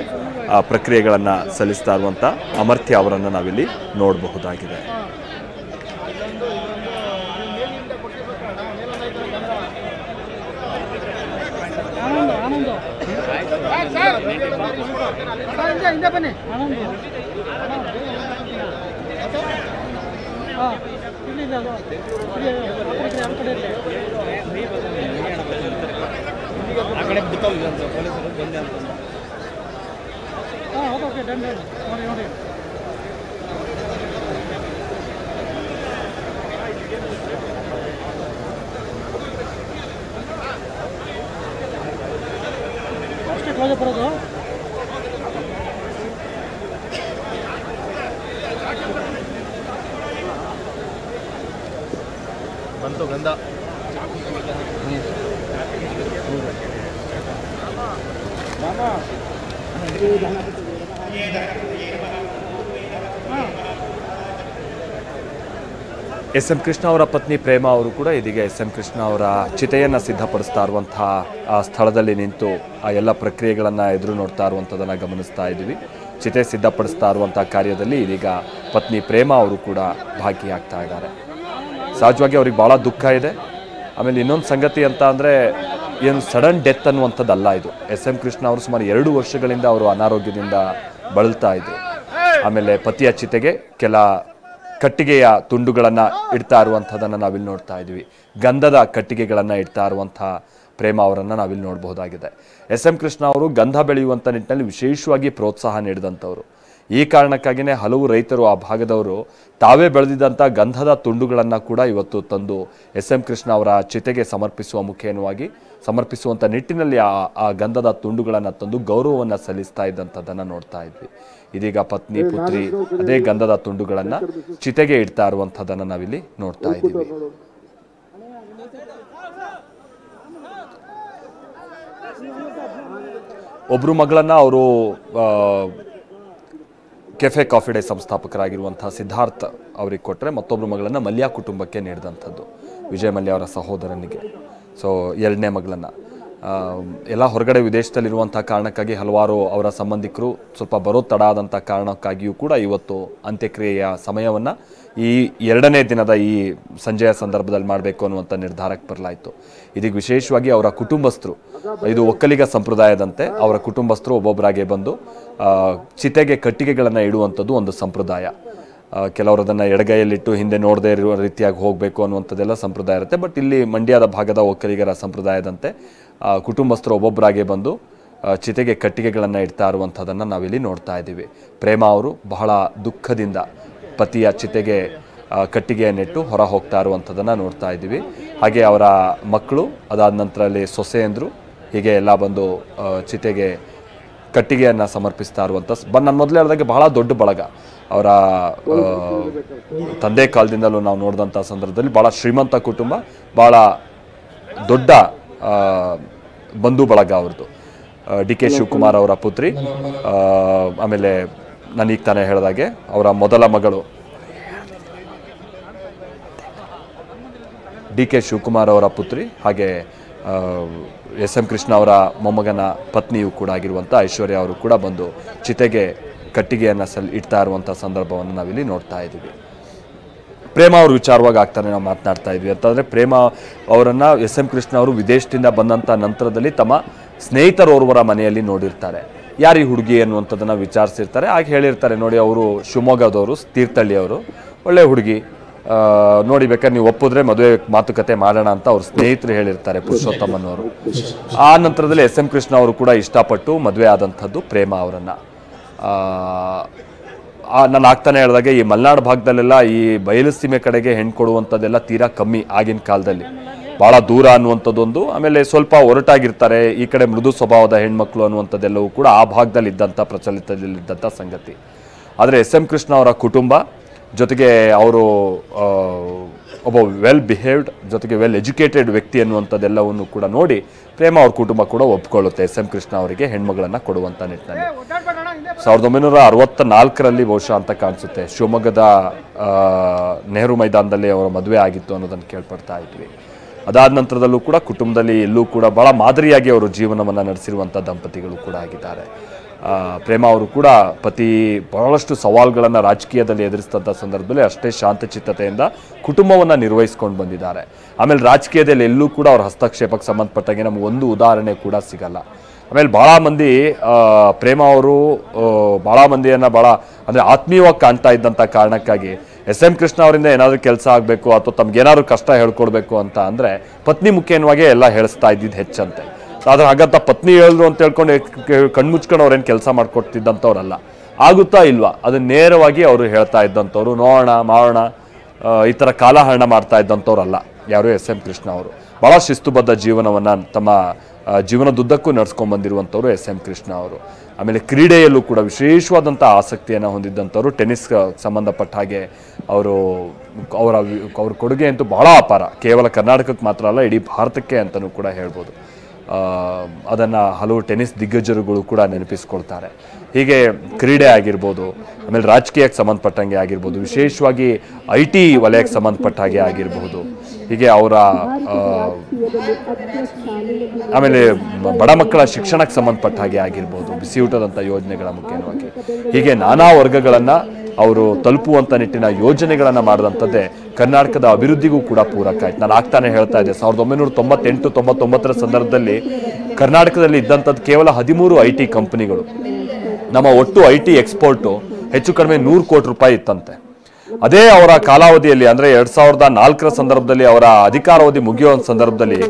ಆ ಪ್ರಕ್ರಿಯೆಗಳನ್ನು ಸಲ್ಲಿಸ್ತಾ ಇರುವಂಥ ಅಮರ್ತ್ಯ ಅವರನ್ನು ನಾವಿಲ್ಲಿ ನೋಡಬಹುದಾಗಿದೆ. ಬರೋದು ಬಂತು ಗಂಧ. ಎಸ್ ಎಂ ಕೃಷ್ಣ ಅವರ ಪತ್ನಿ ಪ್ರೇಮ ಅವರು ಕೂಡ ಇದೀಗ ಎಸ್ ಎಂ ಕೃಷ್ಣ ಅವರ ಚಿತೆಯನ್ನು ಸಿದ್ಧಪಡಿಸ್ತಾ ಇರುವಂತಹ ಆ ಸ್ಥಳದಲ್ಲಿ ನಿಂತು ಆ ಎಲ್ಲ ಪ್ರಕ್ರಿಯೆಗಳನ್ನು ಎದುರು ನೋಡ್ತಾ ಇರುವಂಥದ್ದನ್ನು ಗಮನಿಸ್ತಾ ಇದ್ದೀವಿ. ಚಿತೆ ಸಿದ್ಧಪಡಿಸ್ತಾ ಇರುವಂಥ ಕಾರ್ಯದಲ್ಲಿ ಇದೀಗ ಪತ್ನಿ ಪ್ರೇಮ ಅವರು ಕೂಡ ಭಾಗಿಯಾಗ್ತಾ ಇದ್ದಾರೆ. ಸಹಜವಾಗಿ ಅವ್ರಿಗೆ ಭಾಳ ದುಃಖ ಇದೆ. ಆಮೇಲೆ ಇನ್ನೊಂದು ಸಂಗತಿ ಅಂತ ಅಂದರೆ ಏನು ಸಡನ್ ಡೆತ್ ಅನ್ನುವಂಥದ್ದಲ್ಲ ಇದು. SM ಕೃಷ್ಣ ಅವರು ಸುಮಾರು 2 ವರ್ಷಗಳಿಂದ ಅವರು ಅನಾರೋಗ್ಯದಿಂದ ಬಳಲ್ತಾ ಇದ್ರು. ಆಮೇಲೆ ಪತಿಯ ಚಿತೆಗೆ ಕೆಲ ಕಟ್ಟಿಗೆಯ ತುಂಡುಗಳನ್ನು ಇಡ್ತಾ ಇರುವಂಥದ್ದನ್ನು ನಾವಿಲ್ಲಿ ನೋಡ್ತಾ ಇದ್ವಿ. ಗಂಧದ ಕಟ್ಟಿಗೆಗಳನ್ನು ಇಡ್ತಾ ಇರುವಂಥ ಪ್ರೇಮ ಅವರನ್ನು ನಾವಿಲ್ಲಿ ನೋಡಬಹುದಾಗಿದೆ. SM ಕೃಷ್ಣ ಅವರು ಗಂಧ ಬೆಳೆಯುವಂಥ ನಿಟ್ಟಿನಲ್ಲಿ ವಿಶೇಷವಾಗಿ ಪ್ರೋತ್ಸಾಹ ನೀಡಿದಂಥವ್ರು. ಈ ಕಾರಣಕ್ಕಾಗಿಯೇ ಹಲವು ರೈತರು ಆ ಭಾಗದವರು ತಾವೇ ಬೆಳೆದಿದ್ದಂಥ ಗಂಧದ ತುಂಡುಗಳನ್ನು ಕೂಡ ಇವತ್ತು ತಂದು SM ಕೃಷ್ಣ ಅವರ ಚಿತೆಗೆ ಸಮರ್ಪಿಸುವಂಥ ನಿಟ್ಟಿನಲ್ಲಿ ಆ ಗಂಧದ ತುಂಡುಗಳನ್ನು ತಂದು ಗೌರವವನ್ನು ಸಲ್ಲಿಸ್ತಾ ಇದ್ದಂಥದ್ದನ್ನು ನೋಡ್ತಾ ಇದ್ವಿ. ಇದೀಗ ಪತ್ನಿ ಪುತ್ರಿ ಅದೇ ಗಂಧದ ತುಂಡುಗಳನ್ನು ಚಿತೆಗೆ ಇಡ್ತಾ ಇರುವಂಥದ್ದನ್ನು ನಾವಿಲ್ಲಿ ನೋಡ್ತಾ ಇದ್ದೀವಿ. ಒಬ್ಬರು ಮಗಳನ್ನು ಅವರು ಕೆಫೆ ಕಾಫಿ ಡೇ ಸಂಸ್ಥಾಪಕರಾಗಿರುವಂಥ ಸಿದ್ಧಾರ್ಥ್ ಅವ್ರಿಗೆ ಕೊಟ್ಟರೆ, ಮತ್ತೊಬ್ಬರು ಮಗಳನ್ನು ಮಲ್ಯ ಕುಟುಂಬಕ್ಕೆ ನೀಡಿದಂಥದ್ದು, ವಿಜಯ್ ಮಲ್ಯ ಅವರ ಸಹೋದರನಿಗೆ. ಸೊ 2ನೇ ಮಗಳನ್ನು ಎಲ್ಲ ಹೊರಗಡೆ ವಿದೇಶದಲ್ಲಿರುವಂಥ ಕಾರಣಕ್ಕಾಗಿ ಹಲವಾರು ಅವರ ಸಂಬಂಧಿಕರು ಸ್ವಲ್ಪ ಬರೋ ತಡ ಆದಂಥ ಕಾರಣಕ್ಕಾಗಿಯೂ ಕೂಡ ಇವತ್ತು ಅಂತ್ಯಕ್ರಿಯೆಯ ಸಮಯವನ್ನು ಈ 2ನೇ ದಿನದ ಈ ಸಂಜೆಯ ಸಂದರ್ಭದಲ್ಲಿ ಮಾಡಬೇಕು ಅನ್ನುವಂಥ ನಿರ್ಧಾರಕ್ಕೆ ಬರಲಾಯಿತು. ಇದೀಗ ವಿಶೇಷವಾಗಿ ಅವರ ಕುಟುಂಬಸ್ಥರು, ಇದು ಒಕ್ಕಲಿಗ ಸಂಪ್ರದಾಯದಂತೆ ಅವರ ಕುಟುಂಬಸ್ಥರು ಒಬ್ಬೊಬ್ಬರಾಗೆ ಬಂದು ಚಿತೆಗೆ ಕಟ್ಟಿಗೆಗಳನ್ನು ಇಡುವಂಥದ್ದು ಒಂದು ಸಂಪ್ರದಾಯ. ಕೆಲವರು ಅದನ್ನು ಎಡಗೈಯಲ್ಲಿಟ್ಟು ಹಿಂದೆ ನೋಡದೇ ಇರುವ ರೀತಿಯಾಗಿ ಹೋಗಬೇಕು ಅನ್ನುವಂಥದ್ದೆಲ್ಲ ಸಂಪ್ರದಾಯ ಇರುತ್ತೆ. ಬಟ್ ಇಲ್ಲಿ ಮಂಡ್ಯದ ಭಾಗದ ಒಕ್ಕಲಿಗರ ಸಂಪ್ರದಾಯದಂತೆ ಕುಟುಂಬಸ್ಥರು ಒಬ್ಬೊಬ್ಬರಾಗೆ ಬಂದು ಚಿತೆಗೆ ಕಟ್ಟಿಗೆಗಳನ್ನು ಇಡ್ತಾ ಇರುವಂಥದ್ದನ್ನು ನಾವಿಲ್ಲಿ ನೋಡ್ತಾ ಇದ್ದೀವಿ. ಪ್ರೇಮ ಅವರು ಬಹಳ ದುಃಖದಿಂದ ಪತಿಯ ಚಿತೆಗೆ ಕಟ್ಟಿಗೆಯನ್ನಿಟ್ಟು ಹೊರ ಹೋಗ್ತಾ ಇರುವಂಥದ್ದನ್ನು ನೋಡ್ತಾ ಇದ್ದೀವಿ. ಹಾಗೆ ಅವರ ಮಕ್ಕಳು, ಅದಾದ ನಂತರದಲ್ಲಿ ಸೊಸೆಯಂದರು, ಹೀಗೆ ಎಲ್ಲ ಬಂದು ಚಿತೆಗೆ ಕಟ್ಟಿಗೆಯನ್ನು ಸಮರ್ಪಿಸ್ತಾ ಇರುವಂಥ ನಾನು ಮೊದಲೇ ಹೇಳಿದಾಗೆ ಬಹಳ ದೊಡ್ಡ ಬಳಗ. ಅವರ ತಂದೆ ಕಾಲದಿಂದಲೂ ನಾವು ನೋಡಿದಂಥ ಸಂದರ್ಭದಲ್ಲಿ ಭಾಳ ಶ್ರೀಮಂತ ಕುಟುಂಬ, ಭಾಳ ದೊಡ್ಡ ಬಂಧು ಬಳಗ ಅವ್ರದ್ದು. DK ಶಿವಕುಮಾರ್ ಅವರ ಪುತ್ರಿ, ಆಮೇಲೆ ನಾನೀಗ ತಾನೇ ಹೇಳಿದಾಗೆ ಅವರ ಮೊದಲ ಮಗಳು DK ಶಿವಕುಮಾರ್ ಅವರ ಪುತ್ರಿ, ಹಾಗೆ SM ಕೃಷ್ಣ ಅವರ ಮೊಮ್ಮಗನ ಪತ್ನಿಯೂ ಕೂಡ ಆಗಿರುವಂಥ ಐಶ್ವರ್ಯ ಅವರು ಕೂಡ ಬಂದು ಚಿತೆಗೆ ಕಟ್ಟಿಗೆಯನ್ನು ಇಡ್ತಾ ಇರುವಂಥ ಸಂದರ್ಭವನ್ನು ನಾವಿಲ್ಲಿ ನೋಡ್ತಾ ಇದ್ದೀವಿ. ಪ್ರೇಮ ಅವ್ರ ವಿಚಾರವಾಗಿ ಆಗ್ತಾನೆ ನಾವು ಮಾತನಾಡ್ತಾ ಇದ್ವಿ ಅಂತಂದರೆ, ಪ್ರೇಮ ಅವರನ್ನು SM ಕೃಷ್ಣ ಅವರು ವಿದೇಶದಿಂದ ಬಂದಂಥ ನಂತರದಲ್ಲಿ ತಮ್ಮ ಸ್ನೇಹಿತರೋರ್ವರ ಮನೆಯಲ್ಲಿ ನೋಡಿರ್ತಾರೆ. ಯಾರು ಈ ಹುಡುಗಿ ಅನ್ನುವಂಥದ್ದನ್ನು ವಿಚಾರಿಸಿರ್ತಾರೆ. ಹಾಗೆ ಹೇಳಿರ್ತಾರೆ, ನೋಡಿ ಅವರು ಶಿವಮೊಗ್ಗದವರು, ತೀರ್ಥಹಳ್ಳಿಯವರು, ಒಳ್ಳೆ ಹುಡುಗಿ, ನೋಡಿ ಬೇಕಾದ್ರೆ ನೀವು ಒಪ್ಪಿದ್ರೆ ಮದುವೆ ಮಾತುಕತೆ ಮಾಡೋಣ ಅಂತ ಅವ್ರ ಸ್ನೇಹಿತರು ಹೇಳಿರ್ತಾರೆ, ಪುರುಷೋತ್ತಮನವರು. ಆ ನಂತರದಲ್ಲಿ SM ಕೃಷ್ಣ ಅವರು ಕೂಡ ಇಷ್ಟಪಟ್ಟು ಮದುವೆ ಆದಂಥದ್ದು ಪ್ರೇಮ ಅವರನ್ನು. ನಾನು ಆಗ್ತಾನೆ ಹೇಳಿದಾಗೆ ಈ ಮಲೆನಾಡು ಭಾಗದಲ್ಲೆಲ್ಲ ಈ ಬಯಲು ಸೀಮೆ ಕಡೆಗೆ ಹೆಣ್ಣು ಕೊಡುವಂಥದ್ದೆಲ್ಲ ತೀರಾ ಕಮ್ಮಿ ಆಗಿನ ಕಾಲದಲ್ಲಿ. ಭಾಳ ದೂರ ಅನ್ನುವಂಥದ್ದೊಂದು, ಆಮೇಲೆ ಸ್ವಲ್ಪ ಹೊರಟಾಗಿರ್ತಾರೆ, ಈ ಕಡೆ ಮೃದು ಸ್ವಭಾವದ ಹೆಣ್ಮಕ್ಳು ಅನ್ನುವಂಥದ್ದೆಲ್ಲವೂ ಕೂಡ ಆ ಭಾಗದಲ್ಲಿ ಇದ್ದಂಥ ಪ್ರಚಲಿತದಲ್ಲಿದ್ದಂಥ ಸಂಗತಿ. ಆದರೆ SM ಕೃಷ್ಣ ಅವರ ಕುಟುಂಬ ಜೊತೆಗೆ ಅವರು ಒಬ್ಬ ವೆಲ್ ಬಿಹೇವ್ಡ್ ಜೊತೆಗೆ ವೆಲ್ ಎಜುಕೇಟೆಡ್ ವ್ಯಕ್ತಿ ಅನ್ನುವಂಥದ್ದೆಲ್ಲವನ್ನು ಕೂಡ ನೋಡಿ ಪ್ರೇಮ ಅವ್ರ ಕುಟುಂಬ ಕೂಡ ಒಪ್ಕೊಳ್ಳುತ್ತೆ SM ಕೃಷ್ಣ ಅವರಿಗೆ ಹೆಣ್ಮಗಳನ್ನು ಕೊಡುವಂಥ ನಿಟ್ಟಿನಲ್ಲಿ. 1964ರಲ್ಲಿ ಬಹುಶಃ ಅಂತ ಕಾಣಿಸುತ್ತೆ, ಶಿವಮೊಗ್ಗದ ನೆಹರು ಮೈದಾನದಲ್ಲಿ ಅವರ ಮದುವೆ ಆಗಿತ್ತು ಅನ್ನೋದನ್ನು ಕೇಳ್ಪಡ್ತಾ ಇದ್ವಿ. ಅದಾದ ನಂತರದಲ್ಲೂ ಕೂಡ ಕುಟುಂಬದಲ್ಲಿ ಎಲ್ಲೂ ಕೂಡ ಭಾಳ ಮಾದರಿಯಾಗಿ ಅವರು ಜೀವನವನ್ನು ನಡೆಸಿರುವಂಥ ದಂಪತಿಗಳು ಕೂಡ ಆಗಿದ್ದಾರೆ. ಪ್ರೇಮ ಅವರು ಕೂಡ ಪತಿ ಬಹಳಷ್ಟು ಸವಾಲುಗಳನ್ನು ರಾಜಕೀಯದಲ್ಲಿ ಎದುರಿಸಿದಂಥ ಸಂದರ್ಭದಲ್ಲಿ ಅಷ್ಟೇ ಶಾಂತಚಿತ್ತತೆಯಿಂದ ಕುಟುಂಬವನ್ನು ನಿರ್ವಹಿಸ್ಕೊಂಡು ಬಂದಿದ್ದಾರೆ. ಆಮೇಲೆ ರಾಜಕೀಯದಲ್ಲಿ ಎಲ್ಲೂ ಕೂಡ ಅವ್ರ ಹಸ್ತಕ್ಷೇಪಕ್ಕೆ ಸಂಬಂಧಪಟ್ಟಾಗೆ ನಮ್ಗೆ ಒಂದು ಉದಾಹರಣೆ ಕೂಡ ಸಿಗಲ್ಲ. ಆಮೇಲೆ ಭಾಳ ಮಂದಿ ಪ್ರೇಮ ಅವರು ಭಾಳ ಮಂದಿಯನ್ನು ಭಾಳ ಅಂದರೆ ಆತ್ಮೀಯವಾಗಿ ಕಾಣ್ತಾ ಇದ್ದಂಥ ಕಾರಣಕ್ಕಾಗಿ SM ಕೃಷ್ಣ ಅವರಿಂದ ಏನಾದರೂ ಕೆಲಸ ಆಗಬೇಕು ಅಥವಾ ತಮ್ಗೇನಾದ್ರು ಕಷ್ಟ ಹೇಳ್ಕೊಡ್ಬೇಕು ಅಂತ ಅಂದರೆ ಪತ್ನಿ ಮುಖೇನವಾಗೇ ಎಲ್ಲ ಹೇಳಿಸ್ತಾ ಇದ್ದಿದ್ದು ಹೆಚ್ಚಂತೆ. ಆದರೆ ಹಾಗಂತ ಪತ್ನಿ ಹೇಳಿದ್ರು ಅಂತ ಹೇಳ್ಕೊಂಡು ಕಣ್ಮುಚ್ಕೊಂಡು ಅವ್ರೇನು ಕೆಲಸ ಮಾಡಿಕೊಡ್ತಿದ್ದಂಥವ್ರಲ್ಲ. ಆಗುತ್ತಾ ಇಲ್ವಾ ಅದನ್ನು ನೇರವಾಗಿ ಅವರು ಹೇಳ್ತಾ ಇದ್ದಂಥವ್ರು, ನೋಡೋಣ ಮಾಡೋಣ, ಈ ಥರ ಕಾಲಹರಣ ಮಾಡ್ತಾ ಇದ್ದಂಥವ್ರಲ್ಲ ಯಾರು SM ಕೃಷ್ಣ ಅವರು. ಭಾಳ ಶಿಸ್ತುಬದ್ಧ ಜೀವನವನ್ನು ತಮ್ಮ ಜೀವನದುದ್ದಕ್ಕೂ ನಡೆಸ್ಕೊಂಡ್ಬಂದಿರುವಂಥವ್ರು SM ಕೃಷ್ಣ ಅವರು. ಆಮೇಲೆ ಕ್ರೀಡೆಯಲ್ಲೂ ಕೂಡ ವಿಶೇಷವಾದಂಥ ಆಸಕ್ತಿಯನ್ನು ಹೊಂದಿದ್ದಂಥವ್ರು. ಟೆನ್ನಿಸ್ ಸಂಬಂಧಪಟ್ಟ ಹಾಗೆ ಅವ್ರ ಕೊಡುಗೆ ಅಂತೂ ಬಹಳ ಅಪಾರ, ಕೇವಲ ಕರ್ನಾಟಕಕ್ಕೆ ಮಾತ್ರ ಅಲ್ಲ ಇಡೀ ಭಾರತಕ್ಕೆ ಅಂತಲೂ ಕೂಡ ಹೇಳ್ಬೋದು. ಅದನ್ನು ಹಲವು ಟೆನ್ನಿಸ್ ದಿಗ್ಗಜರುಗಳು ಕೂಡ ನೆನಪಿಸ್ಕೊಳ್ತಾರೆ. ಹೀಗೆ ಕ್ರೀಡೆ ಆಗಿರ್ಬೋದು, ಆಮೇಲೆ ರಾಜಕೀಯಕ್ಕೆ ಸಂಬಂಧಪಟ್ಟಂಗೆ ಆಗಿರ್ಬೋದು, ವಿಶೇಷವಾಗಿ IT ವಲಯಕ್ಕೆ ಸಂಬಂಧಪಟ್ಟ ಹಾಗೆ ಆಗಿರಬಹುದು. ಹೀಗೆ ಅವರ ಆಮೇಲೆ ಬಡ ಮಕ್ಕಳ ಶಿಕ್ಷಣಕ್ಕೆ ಸಂಬಂಧಪಟ್ಟ ಹಾಗೆ ಆಗಿರ್ಬೋದು, ಬಿಸಿಯೂಟದಂಥ ಯೋಜನೆಗಳ ಮುಖ್ಯವಾಗಿ ಹೀಗೆ ನಾನಾ ವರ್ಗಗಳನ್ನು ಅವರು ತಲುಪುವಂಥ ನಿಟ್ಟಿನ ಯೋಜನೆಗಳನ್ನು ಮಾಡಿದಂಥದ್ದೇ ಕರ್ನಾಟಕದ ಅಭಿವೃದ್ಧಿಗೂ ಕೂಡ ಪೂರಕ ಆಯ್ತು. ನಾನು ಆಗ್ತಾನೆ ಹೇಳ್ತಾ ಇದ್ದೆ, 1998-99 ಸಂದರ್ಭದಲ್ಲಿ ಕರ್ನಾಟಕದಲ್ಲಿ ಇದ್ದಂಥದ್ದು ಕೇವಲ 13 IT ಕಂಪನಿಗಳು. ನಮ್ಮ ಒಟ್ಟು IT ಎಕ್ಸ್ಪೋರ್ಟು ಹೆಚ್ಚು ಕಡಿಮೆ 100 ಕೋಟಿ ರೂಪಾಯಿ ಇತ್ತಂತೆ. ಅದೇ ಅವರ ಕಾಲಾವಧಿಯಲ್ಲಿ ಅಂದರೆ 2004 ಸಂದರ್ಭದಲ್ಲಿ ಅವರ ಅಧಿಕಾರಾವಧಿ ಮುಗಿಯುವ ಸಂದರ್ಭದಲ್ಲಿ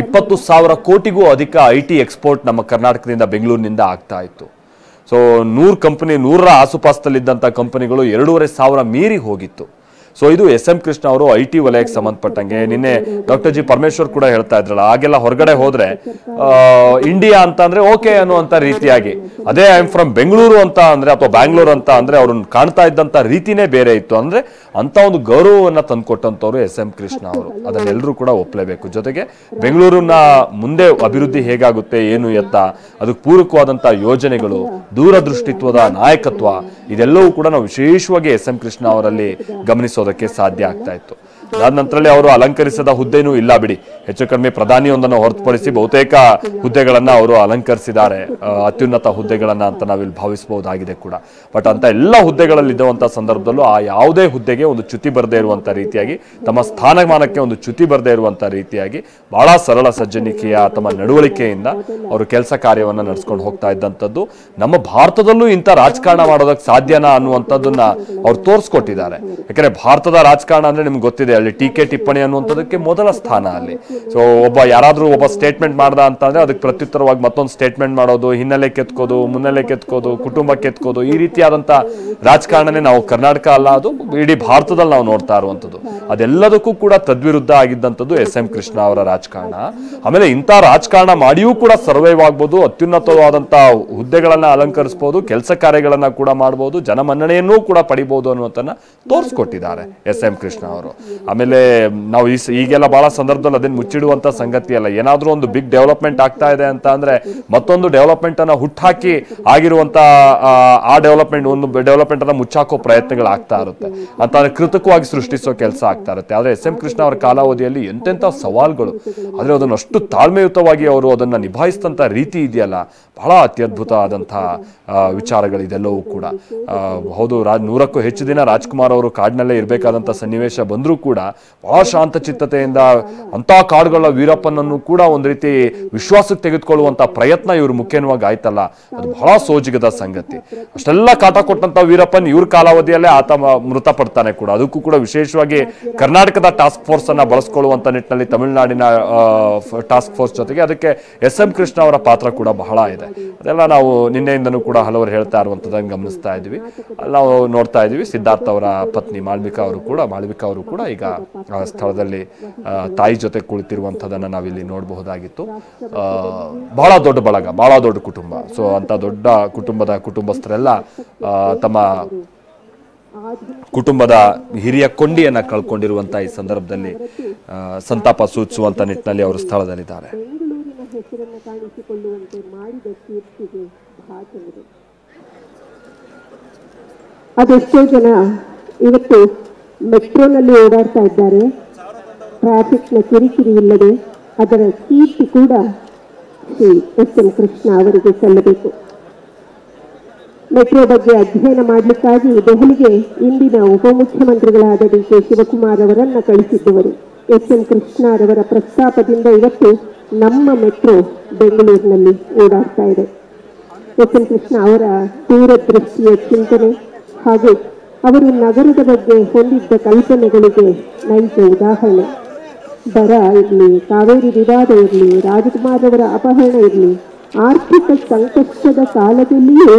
20,000 ಕೋಟಿಗೂ ಅಧಿಕ IT ಎಕ್ಸ್ಪೋರ್ಟ್ ನಮ್ಮ ಕರ್ನಾಟಕದಿಂದ ಬೆಂಗಳೂರಿನಿಂದ ಆಗ್ತಾ ಇತ್ತು. ಸೊ 100 ಕಂಪನಿ, 100ರ ಆಸುಪಾಸದಲ್ಲಿದ್ದಂಥ ಕಂಪನಿಗಳು 2,500 ಮೀರಿ ಹೋಗಿತ್ತು. ಸೊ ಇದು SM ಕೃಷ್ಣ ಅವರು IT ವಲಯಕ್ಕೆ ಸಂಬಂಧಪಟ್ಟಂಗೆ. ನಿನ್ನೆ ಡಾಕ್ಟರ್ ಜಿ ಪರಮೇಶ್ವರ್ ಕೂಡ ಹೇಳ್ತಾ ಇದ್ರಲ್ಲ, ಆಗೆಲ್ಲ ಹೊರಗಡೆ ಹೋದ್ರೆ ಇಂಡಿಯಾ ಅಂತ ಅಂದ್ರೆ ಓಕೆ ಅನ್ನುವಂಥ ರೀತಿಯಾಗಿ, ಅದೇ ಐ ಆಮ್ ಫ್ರಮ್ ಬೆಂಗಳೂರು ಅಂತ ಅಂದ್ರೆ ಅಥವಾ ಬ್ಯಾಂಗ್ಳೂರ್ ಅಂತ ಅಂದ್ರೆ ಅವ್ರನ್ನ ಕಾಣ್ತಾ ಇದ್ದಂಥ ರೀತಿನೇ ಬೇರೆ ಇತ್ತು. ಅಂದ್ರೆ ಅಂತ ಒಂದು ಗೌರವವನ್ನು ತಂದುಕೊಟ್ಟಂಥವ್ರು SM ಕೃಷ್ಣ ಅವರು. ಅದನ್ನೆಲ್ಲರೂ ಕೂಡ ಒಪ್ಪಲೇಬೇಕು. ಜೊತೆಗೆ ಬೆಂಗಳೂರಿನ ಮುಂದೆ ಅಭಿವೃದ್ಧಿ ಹೇಗಾಗುತ್ತೆ, ಏನು ಎತ್ತ, ಅದಕ್ಕೆ ಪೂರಕವಾದಂಥ ಯೋಜನೆಗಳು, ದೂರದೃಷ್ಟಿತ್ವದ ನಾಯಕತ್ವ, ಇದೆಲ್ಲವೂ ಕೂಡ ನಾವು ವಿಶೇಷವಾಗಿ SM ಕೃಷ್ಣ ಅವರಲ್ಲಿ ಗಮನಿಸೋದಕ್ಕೆ ಸಾಧ್ಯ ಆಗ್ತಾ ಇತ್ತು. ಅದಾದ ನಂತರದಲ್ಲಿ ಅವರು ಅಲಂಕರಿಸದ ಹುದ್ದೆನೂ ಇಲ್ಲ ಬಿಡಿ. ಹೆಚ್ಚು ಕಡಿಮೆ ಪ್ರಧಾನಿಯೊಂದನ್ನು ಹೊರತುಪಡಿಸಿ ಬಹುತೇಕ ಹುದ್ದೆಗಳನ್ನ ಅವರು ಅಲಂಕರಿಸಿದ್ದಾರೆ, ಅತ್ಯುನ್ನತ ಹುದ್ದೆಗಳನ್ನ ಅಂತ ನಾವಿಲ್ಲಿ ಭಾವಿಸಬಹುದಾಗಿದೆ ಕೂಡ. ಬಟ್ ಅಂತ ಎಲ್ಲ ಹುದ್ದೆಗಳಲ್ಲಿದ್ದಂಥ ಸಂದರ್ಭದಲ್ಲೂ ಆ ಯಾವುದೇ ಹುದ್ದೆಗೆ ಒಂದು ಚ್ಯುತಿ ಬರದೇ ಇರುವಂಥ ರೀತಿಯಾಗಿ, ತಮ್ಮ ಸ್ಥಾನಮಾನಕ್ಕೆ ಒಂದು ಚ್ಯುತಿ ಬರದೇ ಇರುವಂಥ ರೀತಿಯಾಗಿ ಬಹಳ ಸರಳ ಸಜ್ಜನಿಕೆಯ ತಮ್ಮ ನಡವಳಿಕೆಯಿಂದ ಅವರು ಕೆಲಸ ಕಾರ್ಯವನ್ನು ನಡೆಸ್ಕೊಂಡು ಹೋಗ್ತಾ ಇದ್ದಂಥದ್ದು. ನಮ್ಮ ಭಾರತದಲ್ಲೂ ಇಂಥ ರಾಜಕಾರಣ ಮಾಡೋದಕ್ಕೆ ಸಾಧ್ಯನಾ ಅನ್ನುವಂಥದ್ದನ್ನ ಅವ್ರು ತೋರಿಸ್ಕೊಟ್ಟಿದ್ದಾರೆ. ಯಾಕಂದ್ರೆ ಭಾರತದ ರಾಜಕಾರಣ ಅಂದ್ರೆ ನಿಮ್ಗೆ ಗೊತ್ತಿದೆ, ಅಲ್ಲಿ ಟೀಕೆ ಟಿಪ್ಪಣಿ ಅನ್ನುವಂಥದ್ದಕ್ಕೆ ಮೊದಲ ಸ್ಥಾನ ಅಲ್ಲಿ. ಸೊ ಯಾರಾದ್ರೂ ಒಬ್ಬ ಸ್ಟೇಟ್ಮೆಂಟ್ ಮಾಡ್ದ ಅಂತಂದ್ರೆ ಅದಕ್ಕೆ ಪ್ರತ್ಯುತ್ತರವಾಗಿ ಮತ್ತೊಂದು ಸ್ಟೇಟ್ಮೆಂಟ್ ಮಾಡೋದು, ಹಿನ್ನೆಲೆ ಕೆತ್ಕೋದು, ಮುನ್ನೆಲೆ ಕೆತ್ಕೋದು, ಕುಟುಂಬ ಕೆತ್ಕೋದು, ಈ ರೀತಿಯಾದಂಥ ರಾಜಕಾರಣನೇ ನಾವು ಕರ್ನಾಟಕ ಅಲ್ಲ, ಅದು ಇಡೀ ಭಾರತದಲ್ಲಿ ನಾವು ನೋಡ್ತಾ ಇರುವಂಥದ್ದು. ಅದೆಲ್ಲದಕ್ಕೂ ಕೂಡ ತದ್ವಿರುದ್ಧ ಆಗಿದ್ದಂಥದ್ದು SM ಕೃಷ್ಣ ಅವರ ರಾಜಕಾರಣ. ಆಮೇಲೆ ಇಂಥ ರಾಜಕಾರಣ ಮಾಡಿಯೂ ಕೂಡ ಸರ್ವೈವ್ ಆಗ್ಬೋದು, ಅತ್ಯುನ್ನತವಾದಂಥ ಹುದ್ದೆಗಳನ್ನ ಅಲಂಕರಿಸಬಹುದು, ಕೆಲಸ ಕಾರ್ಯಗಳನ್ನ ಕೂಡ ಮಾಡಬಹುದು, ಜನಮನ್ನಣೆಯನ್ನೂ ಕೂಡ ಪಡಿಬಹುದು ಅನ್ನುವಂಥನ್ನ ತೋರಿಸ್ಕೊಟ್ಟಿದ್ದಾರೆ SM ಕೃಷ್ಣ ಅವರು. ಆಮೇಲೆ ನಾವು ಈಗೆಲ್ಲ ಬಹಳ ಸಂದರ್ಭದಲ್ಲಿ ಅದನ್ನು ಮುಚ್ಚಿಡುವಂತ ಸಂಗತಿ ಅಲ್ಲ. ಏನಾದ್ರೂ ಒಂದು ಬಿಗ್ ಡೆವಲಪ್ಮೆಂಟ್ ಆಗ್ತಾ ಇದೆ ಅಂತ ಅಂದ್ರೆ ಮತ್ತೊಂದು ಡೆವಲಪ್ಮೆಂಟ್ ಅನ್ನ ಹುಟ್ಟಾಕಿ ಆಗಿರುವಂತ ಆ ಡೆವಲಪ್ಮೆಂಟ್ ಅನ್ನ ಮುಚ್ಚಾಕೋ ಪ್ರಯತ್ನಗಳು ಆಗ್ತಾ ಇರುತ್ತೆ ಅಂತ ಕೃತಕವಾಗಿ ಸೃಷ್ಟಿಸೋ ಕೆಲಸ ಆಗ್ತಾ ಇರುತ್ತೆ. ಆದ್ರೆ SM ಕೃಷ್ಣ ಅವರ ಕಾಲಾವಧಿಯಲ್ಲಿ ಎಂತೆಂಥ ಸವಾಲುಗಳು, ಆದ್ರೆ ಅದನ್ನು ಅಷ್ಟು ತಾಳ್ಮೆಯುತವಾಗಿ ಅವರು ಅದನ್ನ ನಿಭಾಯಿಸಿದಂತ ರೀತಿ ಇದೆಯಲ್ಲ, ಬಹಳ ಅತ್ಯದ್ಭುತ ಆದಂತಹ ವಿಚಾರಗಳಿದೆಲ್ಲವೂ ಕೂಡ. ಹೌದು, 100ಕ್ಕೂ ಹೆಚ್ಚು ದಿನ ರಾಜ್ಕುಮಾರ್ ಅವರು ಕಾಡಿನಲ್ಲೇ ಇರಬೇಕಾದಂಥ ಸನ್ನಿವೇಶ ಬಂದರೂ ಕೂಡ ಬಹಳ ಶಾಂತ ಚಿತ್ತತೆಯಿಂದ ಅಂಥ ಕಾಡುಗಳ ವೀರಪ್ಪನನ್ನು ಕೂಡ ಒಂದು ರೀತಿ ವಿಶ್ವಾಸಕ್ಕೆ ತೆಗೆದುಕೊಳ್ಳುವಂಥ ಪ್ರಯತ್ನ ಇವರು ಮುಖ್ಯವಾಗಿ ಆಯ್ತಲ್ಲ, ಅದು ಬಹಳ ಸೋಜಿಗದ ಸಂಗತಿ. ಅಷ್ಟೆಲ್ಲ ಕಾಟ ಕೊಟ್ಟಂತ ವೀರಪ್ಪನ್ ಇವ್ರ ಕಾಲಾವಧಿಯಲ್ಲೇ ಆತ ಮೃತಪಡ್ತಾನೆ ಕೂಡ. ಅದಕ್ಕೂ ಕೂಡ ವಿಶೇಷವಾಗಿ ಕರ್ನಾಟಕದ ಟಾಸ್ಕ್ ಫೋರ್ಸ್ ಅನ್ನ ಬಳಸ್ಕೊಳ್ಳುವಂತ ನಿಟ್ಟಿನಲ್ಲಿ ತಮಿಳುನಾಡಿನ ಟಾಸ್ಕ್ ಫೋರ್ಸ್ ಜೊತೆಗೆ ಅದಕ್ಕೆ SM ಕೃಷ್ಣ ಅವರ ಪಾತ್ರ ಕೂಡ ಬಹಳ ಇದೆ. ಅದೆಲ್ಲ ನಾವು ನಿನ್ನೆಯಿಂದನೂ ಕೂಡ ಹಲವರು ಹೇಳ್ತಾ ಇರುವಂತದನ್ನು ಗಮನಿಸ್ತಾ ಇದ್ವಿ. ನಾವು ನೋಡ್ತಾ ಇದೀವಿ, ಸಿದ್ಧಾರ್ಥ ಅವರ ಪತ್ನಿ ಮಾಳ್ವಿಕಾ ಅವರು ಕೂಡ ಈಗ ಸ್ಥಳದಲ್ಲಿ ತಾಯಿ ಜೊತೆ ಕುಳಿತಿರುವಂಥದ್ದನ್ನು ನಾವಿಲ್ಲಿ ನೋಡಬಹುದಾಗಿತ್ತು. ಬಹಳ ದೊಡ್ಡ ಬಳಗ, ಬಹಳ ದೊಡ್ಡ ಕುಟುಂಬ. ಸೊ ಅಂತ ದೊಡ್ಡ ಕುಟುಂಬಸ್ಥರೆಲ್ಲ ತಮ್ಮ ಕುಟುಂಬದ ಹಿರಿಯ ಕೊಂಡಿಯನ್ನ ಕಳ್ಕೊಂಡಿರುವಂತಹ ಈ ಸಂದರ್ಭದಲ್ಲಿ ಸಂತಾಪ ಸೂಚಿಸುವಂತ ನಿಟ್ಟಿನಲ್ಲಿ ಅವರು ಸ್ಥಳದಲ್ಲಿದ್ದಾರೆ. ಹೆಸರನ್ನು ಕಾಣಿಸಿಕೊಳ್ಳುವಂತೆ ಮಾಡಿದ ಕೀರ್ತಿಗೆ ಭಾಜನರು. ಅದೆಷ್ಟೋ ಜನ ಇವತ್ತು ಮೆಟ್ರೋನಲ್ಲಿ ಓಡಾಡ್ತಾ ಇದ್ದಾರೆ, ಟ್ರಾಫಿಕ್ನ ಕಿರಿಕಿರಿ ಇಲ್ಲದೆ. ಅದರ ಕೀರ್ತಿ ಕೂಡ ಶ್ರೀ SM ಕೃಷ್ಣ ಅವರಿಗೆ ಸಲ್ಲಬೇಕು. ಮೆಟ್ರೋ ಬಗ್ಗೆ ಅಧ್ಯಯನ ಮಾಡಲಿಕ್ಕಾಗಿ ದೆಹಲಿಗೆ ಇಂದಿನ ಉಪಮುಖ್ಯಮಂತ್ರಿಗಳಾದ DK ಶಿವಕುಮಾರ್ ಅವರನ್ನು ಕಳಿಸಿದ್ದವರು SM ಕೃಷ್ಣರವರ ಪ್ರಸ್ತಾಪದಿಂದ ಇವತ್ತು ನಮ್ಮ ಮೆಟ್ರೋ ಬೆಂಗಳೂರಿನಲ್ಲಿ ಓಡಾಡ್ತಾ ಇದೆ. SM ಕೃಷ್ಣ ಅವರ ದೂರದೃಷ್ಟಿಯ ಚಿಂತನೆ ಹಾಗೂ ಅವರು ನಗರದ ಬಗ್ಗೆ ಹೊಂದಿದ್ದ ಕಲ್ಪನೆಗಳಿಗೆ ನೈಜ ಉದಾಹರಣೆ. ಬರ ಇರಲಿ, ಕಾವೇರಿ ವಿವಾದ ಇರಲಿ, ರಾಜಕುಮಾರ್ ಅವರ ಅಪಹರಣ ಇರಲಿ, ಆರ್ಥಿಕ ಸಂಕಷ್ಟದ ಕಾಲದಲ್ಲಿಯೂ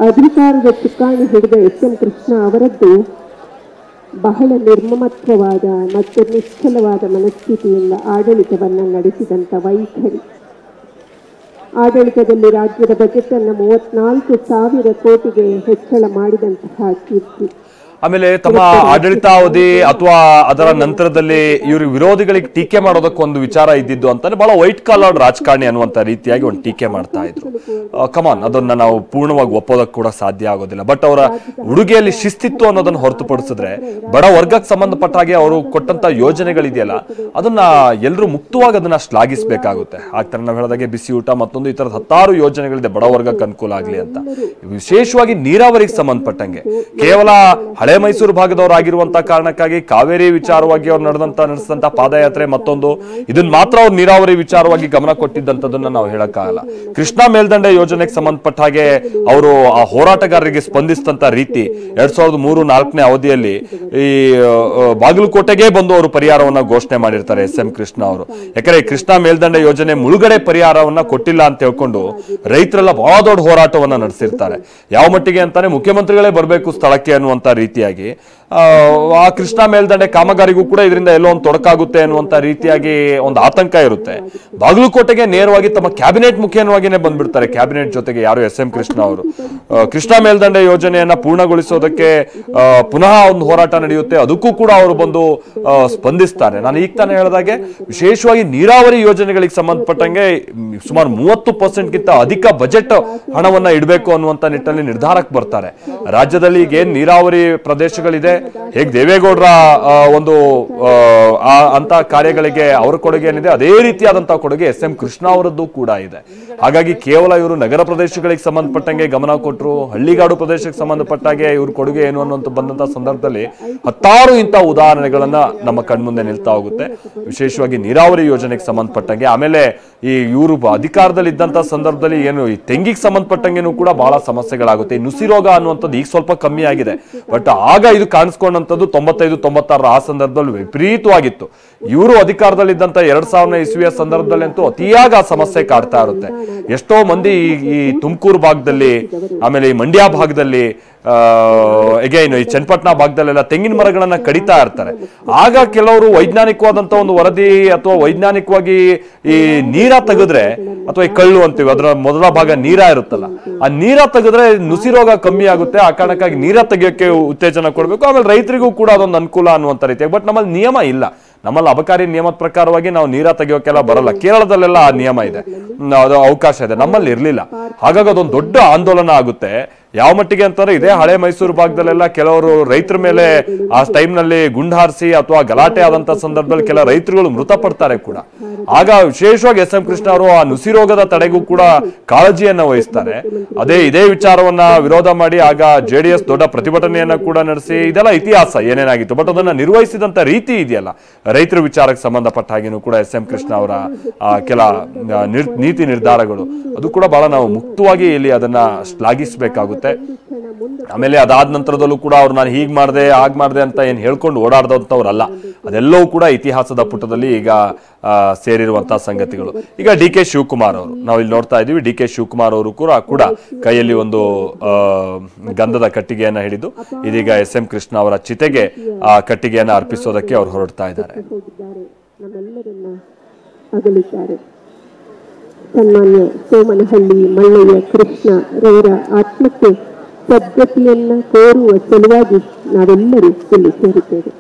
ಅಧಿಕಾರದ ಚುಕ್ಕಾಣಿ ಹಿಡಿದ SM ಕೃಷ್ಣ ಅವರದ್ದು ಬಹಳ ನಿರ್ಮಮತ್ವವಾದ ಮತ್ತು ನಿಶ್ಚಲವಾದ ಮನಸ್ಥಿತಿಯಿಂದ ಆಡಳಿತವನ್ನು ನಡೆಸಿದಂಥ ವೈಖರಿ. ಆಡಳಿತದಲ್ಲಿ ರಾಜ್ಯದ ಬಜೆಟ್ ಅನ್ನು 34,000 ಕೋಟಿಗೆ ಹೆಚ್ಚಳ ಮಾಡಿದಂತಹ ಕೀರ್ತಿ. ಆಮೇಲೆ ತಮ್ಮ ಆಡಳಿತಾವಧಿ ಅಥವಾ ಅದರ ನಂತರದಲ್ಲಿ ಇವ್ರ ವಿರೋಧಿಗಳಿಗೆ ಟೀಕೆ ಮಾಡೋದಕ್ಕೆ ಒಂದು ವಿಚಾರ ಇದ್ದಿದ್ದು ಅಂತಾನೆ ಬಹಳ ವೈಟ್ ಕಾಲರ್ ರಾಜಕಾರಣಿ ಅನ್ನುವಂತ ರೀತಿಯಾಗಿ ಒಂದು ಟೀಕೆ ಮಾಡ್ತಾ ಇದ್ರು. ಕಮಾನ್, ಅದನ್ನ ನಾವು ಪೂರ್ಣವಾಗಿ ಒಪ್ಪೋದಕ್ಕೆ ಕೂಡ ಸಾಧ್ಯ ಆಗೋದಿಲ್ಲ. ಬಟ್ ಅವರ ಉಡುಗೆಯಲ್ಲಿ ಶಿಸ್ತಿತ್ತು ಅನ್ನೋದನ್ನ ಹೊರತುಪಡಿಸಿದ್ರೆ ಬಡ ವರ್ಗಕ್ಕೆ ಸಂಬಂಧಪಟ್ಟ ಹಾಗೆ ಅವರು ಕೊಟ್ಟಂತ ಯೋಜನೆಗಳಿದೆಯಲ್ಲ ಅದನ್ನ ಎಲ್ಲರೂ ಮುಕ್ತವಾಗಿ ಅದನ್ನ ಶ್ಲಾಘಿಸಬೇಕಾಗುತ್ತೆ. ಆಗ್ತಾರೆ ನಾವು ಹೇಳಿದಾಗೆ ಬಿಸಿ ಊಟ ಮತ್ತೊಂದು ಈ ತರದ 10 ಯೋಜನೆಗಳಿದೆ ಬಡ ವರ್ಗಕ್ಕೆ ಅನುಕೂಲ ಆಗ್ಲಿ ಅಂತ. ವಿಶೇಷವಾಗಿ ನೀರಾವರಿಗೆ ಸಂಬಂಧಪಟ್ಟಂಗೆ ಕೇವಲ ಹಳೆ ಮೈಸೂರು ಭಾಗದವರಾಗಿರುವಂತಹ ಕಾರಣಕ್ಕಾಗಿ ಕಾವೇರಿ ವಿಚಾರವಾಗಿ ಅವ್ರು ನಡೆಸಿದಂತ ಪಾದಯಾತ್ರೆ ಮತ್ತೊಂದು ಇದನ್ನ ಮಾತ್ರ ಅವ್ರು ನೀರಾವರಿ ವಿಚಾರವಾಗಿ ಗಮನ ಕೊಟ್ಟಿದ್ದಂಥದನ್ನ ನಾವು ಹೇಳಕ್ಕಾಗಲ್ಲ. ಕೃಷ್ಣಾ ಮೇಲ್ದಂಡೆ ಯೋಜನೆಗೆ ಸಂಬಂಧಪಟ್ಟ ಹಾಗೆ ಅವರು ಆ ಹೋರಾಟಗಾರರಿಗೆ ಸ್ಪಂದಿಸಿದಂತ ರೀತಿ 2003-4ನೇ ಅವಧಿಯಲ್ಲಿ ಈ ಬಾಗಲಕೋಟೆಗೆ ಬಂದು ಅವರು ಪರಿಹಾರವನ್ನ ಘೋಷಣೆ ಮಾಡಿರ್ತಾರೆ SM ಕೃಷ್ಣ ಅವರು. ಯಾಕಂದ್ರೆ ಕೃಷ್ಣಾ ಮೇಲ್ದಂಡೆ ಯೋಜನೆ ಮುಳುಗಡೆ ಪರಿಹಾರವನ್ನ ಕೊಟ್ಟಿಲ್ಲ ಅಂತ ಹೇಳ್ಕೊಂಡು ರೈತರೆಲ್ಲ ಬಹಳ ದೊಡ್ಡ ಹೋರಾಟವನ್ನ ನಡೆಸಿರ್ತಾರೆ. ಯಾವ ಮಟ್ಟಿಗೆ ಅಂತಾನೆ ಮುಖ್ಯಮಂತ್ರಿಗಳೇ ಬರಬೇಕು ಸ್ಥಳಕ್ಕೆ ಅನ್ನುವಂತ ರೀತಿಯಾಗಿ ಆ ಕೃಷ್ಣಾ ಮೇಲ್ದಂಡೆ ಕಾಮಗಾರಿಗೂ ಕೂಡ ಇದರಿಂದ ಎಲ್ಲೋ ಒಂದು ತೊಡಕಾಗುತ್ತೆ ಅನ್ನುವಂತ ರೀತಿಯಾಗಿ ಒಂದು ಆತಂಕ ಇರುತ್ತೆ. ಬಾಗಲಕೋಟೆಗೆ ನೇರವಾಗಿ ತಮ್ಮ ಕ್ಯಾಬಿನೆಟ್ ಮುಖೇನವಾಗಿನೇ ಬಂದ್ಬಿಡ್ತಾರೆ. ಕ್ಯಾಬಿನೆಟ್ ಜೊತೆಗೆ ಯಾರು SM ಕೃಷ್ಣ ಅವರು ಕೃಷ್ಣಾ ಮೇಲ್ದಂಡೆ ಯೋಜನೆಯನ್ನ ಪೂರ್ಣಗೊಳಿಸೋದಕ್ಕೆ ಪುನಃ ಒಂದು ಹೋರಾಟ ನಡೆಯುತ್ತೆ, ಅದಕ್ಕೂ ಕೂಡ ಅವರು ಬಂದು ಸ್ಪಂದಿಸ್ತಾರೆ. ನಾನು ಈಗ ತಾನೇ ಹೇಳಿದಾಗೆ ವಿಶೇಷವಾಗಿ ನೀರಾವರಿ ಯೋಜನೆಗಳಿಗೆ ಸಂಬಂಧಪಟ್ಟಂಗೆ ಸುಮಾರು 30%ಗಿಂತ ಅಧಿಕ ಬಜೆಟ್ ಹಣವನ್ನ ಇಡಬೇಕು ಅನ್ನುವಂತ ನಿಟ್ಟಿನಲ್ಲಿ ನಿರ್ಧಾರಕ್ಕೆ ಬರ್ತಾರೆ. ರಾಜ್ಯದಲ್ಲಿ ಈಗ ಏನ್ ನೀರಾವರಿ ಪ್ರದೇಶಗಳಿದೆ, ಹೇಗೆ ದೇವೇಗೌಡರ ಒಂದು ಅಂತ ಕಾರ್ಯಗಳಿಗೆ ಅವರ ಕೊಡುಗೆ ಏನಿದೆ ಅದೇ ರೀತಿಯಾದಂತಹ ಕೊಡುಗೆ SM ಕೃಷ್ಣ ಅವರದ್ದು ಕೂಡ ಇದೆ. ಹಾಗಾಗಿ ಕೇವಲ ಇವರು ನಗರ ಪ್ರದೇಶಗಳಿಗೆ ಸಂಬಂಧಪಟ್ಟಂಗೆ ಗಮನ ಕೊಟ್ಟರು, ಹಳ್ಳಿಗಾಡು ಪ್ರದೇಶಕ್ಕೆ ಸಂಬಂಧಪಟ್ಟಾಗೆ ಇವ್ರ ಕೊಡುಗೆ ಏನು ಅನ್ನುವಂತ ಬಂದಂತಹ ಸಂದರ್ಭದಲ್ಲಿ 10 ಇಂಥ ಉದಾಹರಣೆಗಳನ್ನ ನಮ್ಮ ಕಣ್ಮುಂದೆ ನಿಲ್ತಾ ಹೋಗುತ್ತೆ. ವಿಶೇಷವಾಗಿ ನೀರಾವರಿ ಯೋಜನೆಗೆ ಸಂಬಂಧಪಟ್ಟಂಗೆ. ಆಮೇಲೆ ಈ ಇವರು ಅಧಿಕಾರದಲ್ಲಿ ಇದ್ದಂತ ಸಂದರ್ಭದಲ್ಲಿ ಏನು ಈ ತೆಂಗಿಗೆ ಸಂಬಂಧಪಟ್ಟಂಗೆನೂ ಕೂಡ ಬಹಳ ಸಮಸ್ಯೆಗಳಾಗುತ್ತೆ. ಈ ನುಸಿ ರೋಗ ಅನ್ನುವಂಥದ್ದು ಈಗ ಸ್ವಲ್ಪ ಕಮ್ಮಿ ಆಗಿದೆ, ಬಟ್ ಆಗ ಇದು ಕಾಣಿಸ್ಕೊಂಡಂಥದ್ದು 95-96 ಆ ಸಂದರ್ಭದಲ್ಲಿ ವಿಪರೀತವಾಗಿತ್ತು. ಇವರು ಅಧಿಕಾರದಲ್ಲಿದ್ದಂತ 2000ನೇ ಇಸ್ವಿಯ ಸಂದರ್ಭದಲ್ಲಿ ಅಂತೂ ಅತಿಯಾಗಿ ಆ ಸಮಸ್ಯೆ ಕಾಡ್ತಾ ಇರುತ್ತೆ. ಎಷ್ಟೋ ಮಂದಿ ಈ ತುಮಕೂರು ಭಾಗದಲ್ಲಿ ಆಮೇಲೆ ಈ ಮಂಡ್ಯ ಭಾಗದಲ್ಲಿ ಅಗೈನ್ ಈ ಚನ್ನಪಟ್ಟಣ ಭಾಗದಲ್ಲೆಲ್ಲ ತೆಂಗಿನ ಮರಗಳನ್ನ ಕಡಿತಾ ಇರ್ತಾರೆ. ಆಗ ಕೆಲವರು ವೈಜ್ಞಾನಿಕವಾದಂತ ಒಂದು ವರದಿ ಅಥವಾ ವೈಜ್ಞಾನಿಕವಾಗಿ ಈ ನೀರ ತೆಗೆದ್ರೆ ಅಥವಾ ಈ ಕಳ್ಳು ಅಂತೀವಿ ಅದರ ಮೊದಲ ಭಾಗ ನೀರ ಇರುತ್ತಲ್ಲ, ಆ ನೀರ ತೆಗೆದ್ರೆ ನುಸಿ ರೋಗ ಕಮ್ಮಿ ಆಗುತ್ತೆ. ಆ ಕಾರಣಕ್ಕಾಗಿ ನೀರ ತೆಗಿಯೋಕೆ ಉತ್ತೇಜನ ಕೊಡ್ಬೇಕು. ಆಮೇಲೆ ರೈತರಿಗೂ ಕೂಡ ಅದೊಂದು ಅನುಕೂಲ ಅನ್ನುವಂತ ರೀತಿಯಾಗಿ. ಬಟ್ ನಮ್ಮಲ್ಲಿ ನಿಯಮ ಇಲ್ಲ. ನಮ್ಮಲ್ಲಿ ಅಬಕಾರಿ ನಿಯಮದ ಪ್ರಕಾರವಾಗಿ ನಾವು ನೀರ ತೆಗಿಯೋಕೆಲ್ಲ ಬರಲ್ಲ. ಕೇರಳದಲ್ಲೆಲ್ಲ ಆ ನಿಯಮ ಇದೆ, ಅದು ಅವಕಾಶ ಇದೆ, ನಮ್ಮಲ್ಲಿ ಇರ್ಲಿಲ್ಲ. ಹಾಗಾಗಿ ಅದೊಂದು ದೊಡ್ಡ ಆಂದೋಲನ ಆಗುತ್ತೆ. ಯಾವ ಮಟ್ಟಿಗೆ ಅಂತಂದ್ರೆ ಇದೇ ಹಳೆ ಮೈಸೂರು ಭಾಗದಲ್ಲೆಲ್ಲ ಕೆಲವರು ರೈತರ ಮೇಲೆ ಆ ಟೈಮ್ ನಲ್ಲಿ ಗುಂಡು ಹಾರಿಸಿ ಅಥವಾ ಗಲಾಟೆ ಆದಂತ ಸಂದರ್ಭದಲ್ಲಿ ಕೆಲ ರೈತರುಗಳು ಮೃತಪಡ್ತಾರೆ ಕೂಡ. ಆಗ ವಿಶೇಷವಾಗಿ SM ಕೃಷ್ಣ ಅವರು ಆ ನುಸಿ ರೋಗದ ತಡೆಗೂ ಕೂಡ ಕಾಳಜಿಯನ್ನ ವಹಿಸ್ತಾರೆ. ಇದೇ ವಿಚಾರವನ್ನ ವಿರೋಧ ಮಾಡಿ ಆಗ JDS ದೊಡ್ಡ ಪ್ರತಿಭಟನೆಯನ್ನ ಕೂಡ ನಡೆಸಿ ಇದೆಲ್ಲ ಇತಿಹಾಸ ಏನೇನಾಗಿತ್ತು. ಬಟ್ ಅದನ್ನ ನಿರ್ವಹಿಸಿದಂತ ರೀತಿ ಇದೆಯಲ್ಲ ರೈತರ ವಿಚಾರಕ್ಕೆ ಸಂಬಂಧಪಟ್ಟ ಹಾಗೇನೂ ಕೂಡ SM ಕೃಷ್ಣ ಅವರ ಕೆಲ ನೀತಿ ನಿರ್ಧಾರಗಳು ಅದು ಕೂಡ ಬಹಳ ನಾವು ಮುಕ್ತವಾಗಿ ಇಲ್ಲಿ ಅದನ್ನ ಶ್ಲಾಘಿಸಬೇಕಾಗುತ್ತೆ. ಆಮೇಲೆ ಅದಾದ ನಂತರದಲ್ಲೂ ಕೂಡ ಅವ್ರು ನಾನು ಹೀಗ್ ಮಾಡಿದೆ ಹಾಗ್ ಮಾಡಿದೆ ಅಂತ ಏನ್ ಹೇಳ್ಕೊಂಡು ಓಡಾಡ್ದಂಥವ್ರಲ್ಲ. ಅದೆಲ್ಲವೂ ಕೂಡ ಇತಿಹಾಸದ ಪುಟದಲ್ಲಿ ಈಗ ಸೇರಿರುವಂತಹ ಸಂಗತಿಗಳು. ಈಗ DK ಶಿವಕುಮಾರ್ ಅವರು ನಾವು ಇಲ್ಲಿ ನೋಡ್ತಾ ಇದೀವಿ. DK ಶಿವಕುಮಾರ್ ಅವರು ಕೂಡ ಕೈಯಲ್ಲಿ ಒಂದು ಗಂಧದ ಕಟ್ಟಿಗೆಯನ್ನ ಹಿಡಿದು ಇದೀಗ SM ಕೃಷ್ಣ ಅವರ ಚಿತೆಗೆ ಆ ಕಟ್ಟಿಗೆಯನ್ನ ಅರ್ಪಿಸೋದಕ್ಕೆ ಅವ್ರು ಹೊರಡ್ತಾ ಇದ್ದಾರೆ. ಸನ್ಮಾನ್ಯ ಸೋಮನಹಳ್ಳಿ ಮಲ್ಲಯ್ಯ ಕೃಷ್ಣ ರವರ ಆತ್ಮಕ್ಕೆ ಸದ್ಗತಿಯನ್ನ ಕೋರುವ ಸಲುವಾಗಿ ನಾವೆಲ್ಲರೂ ಇಲ್ಲಿ ಸೇರಿದ್ದೇವೆ.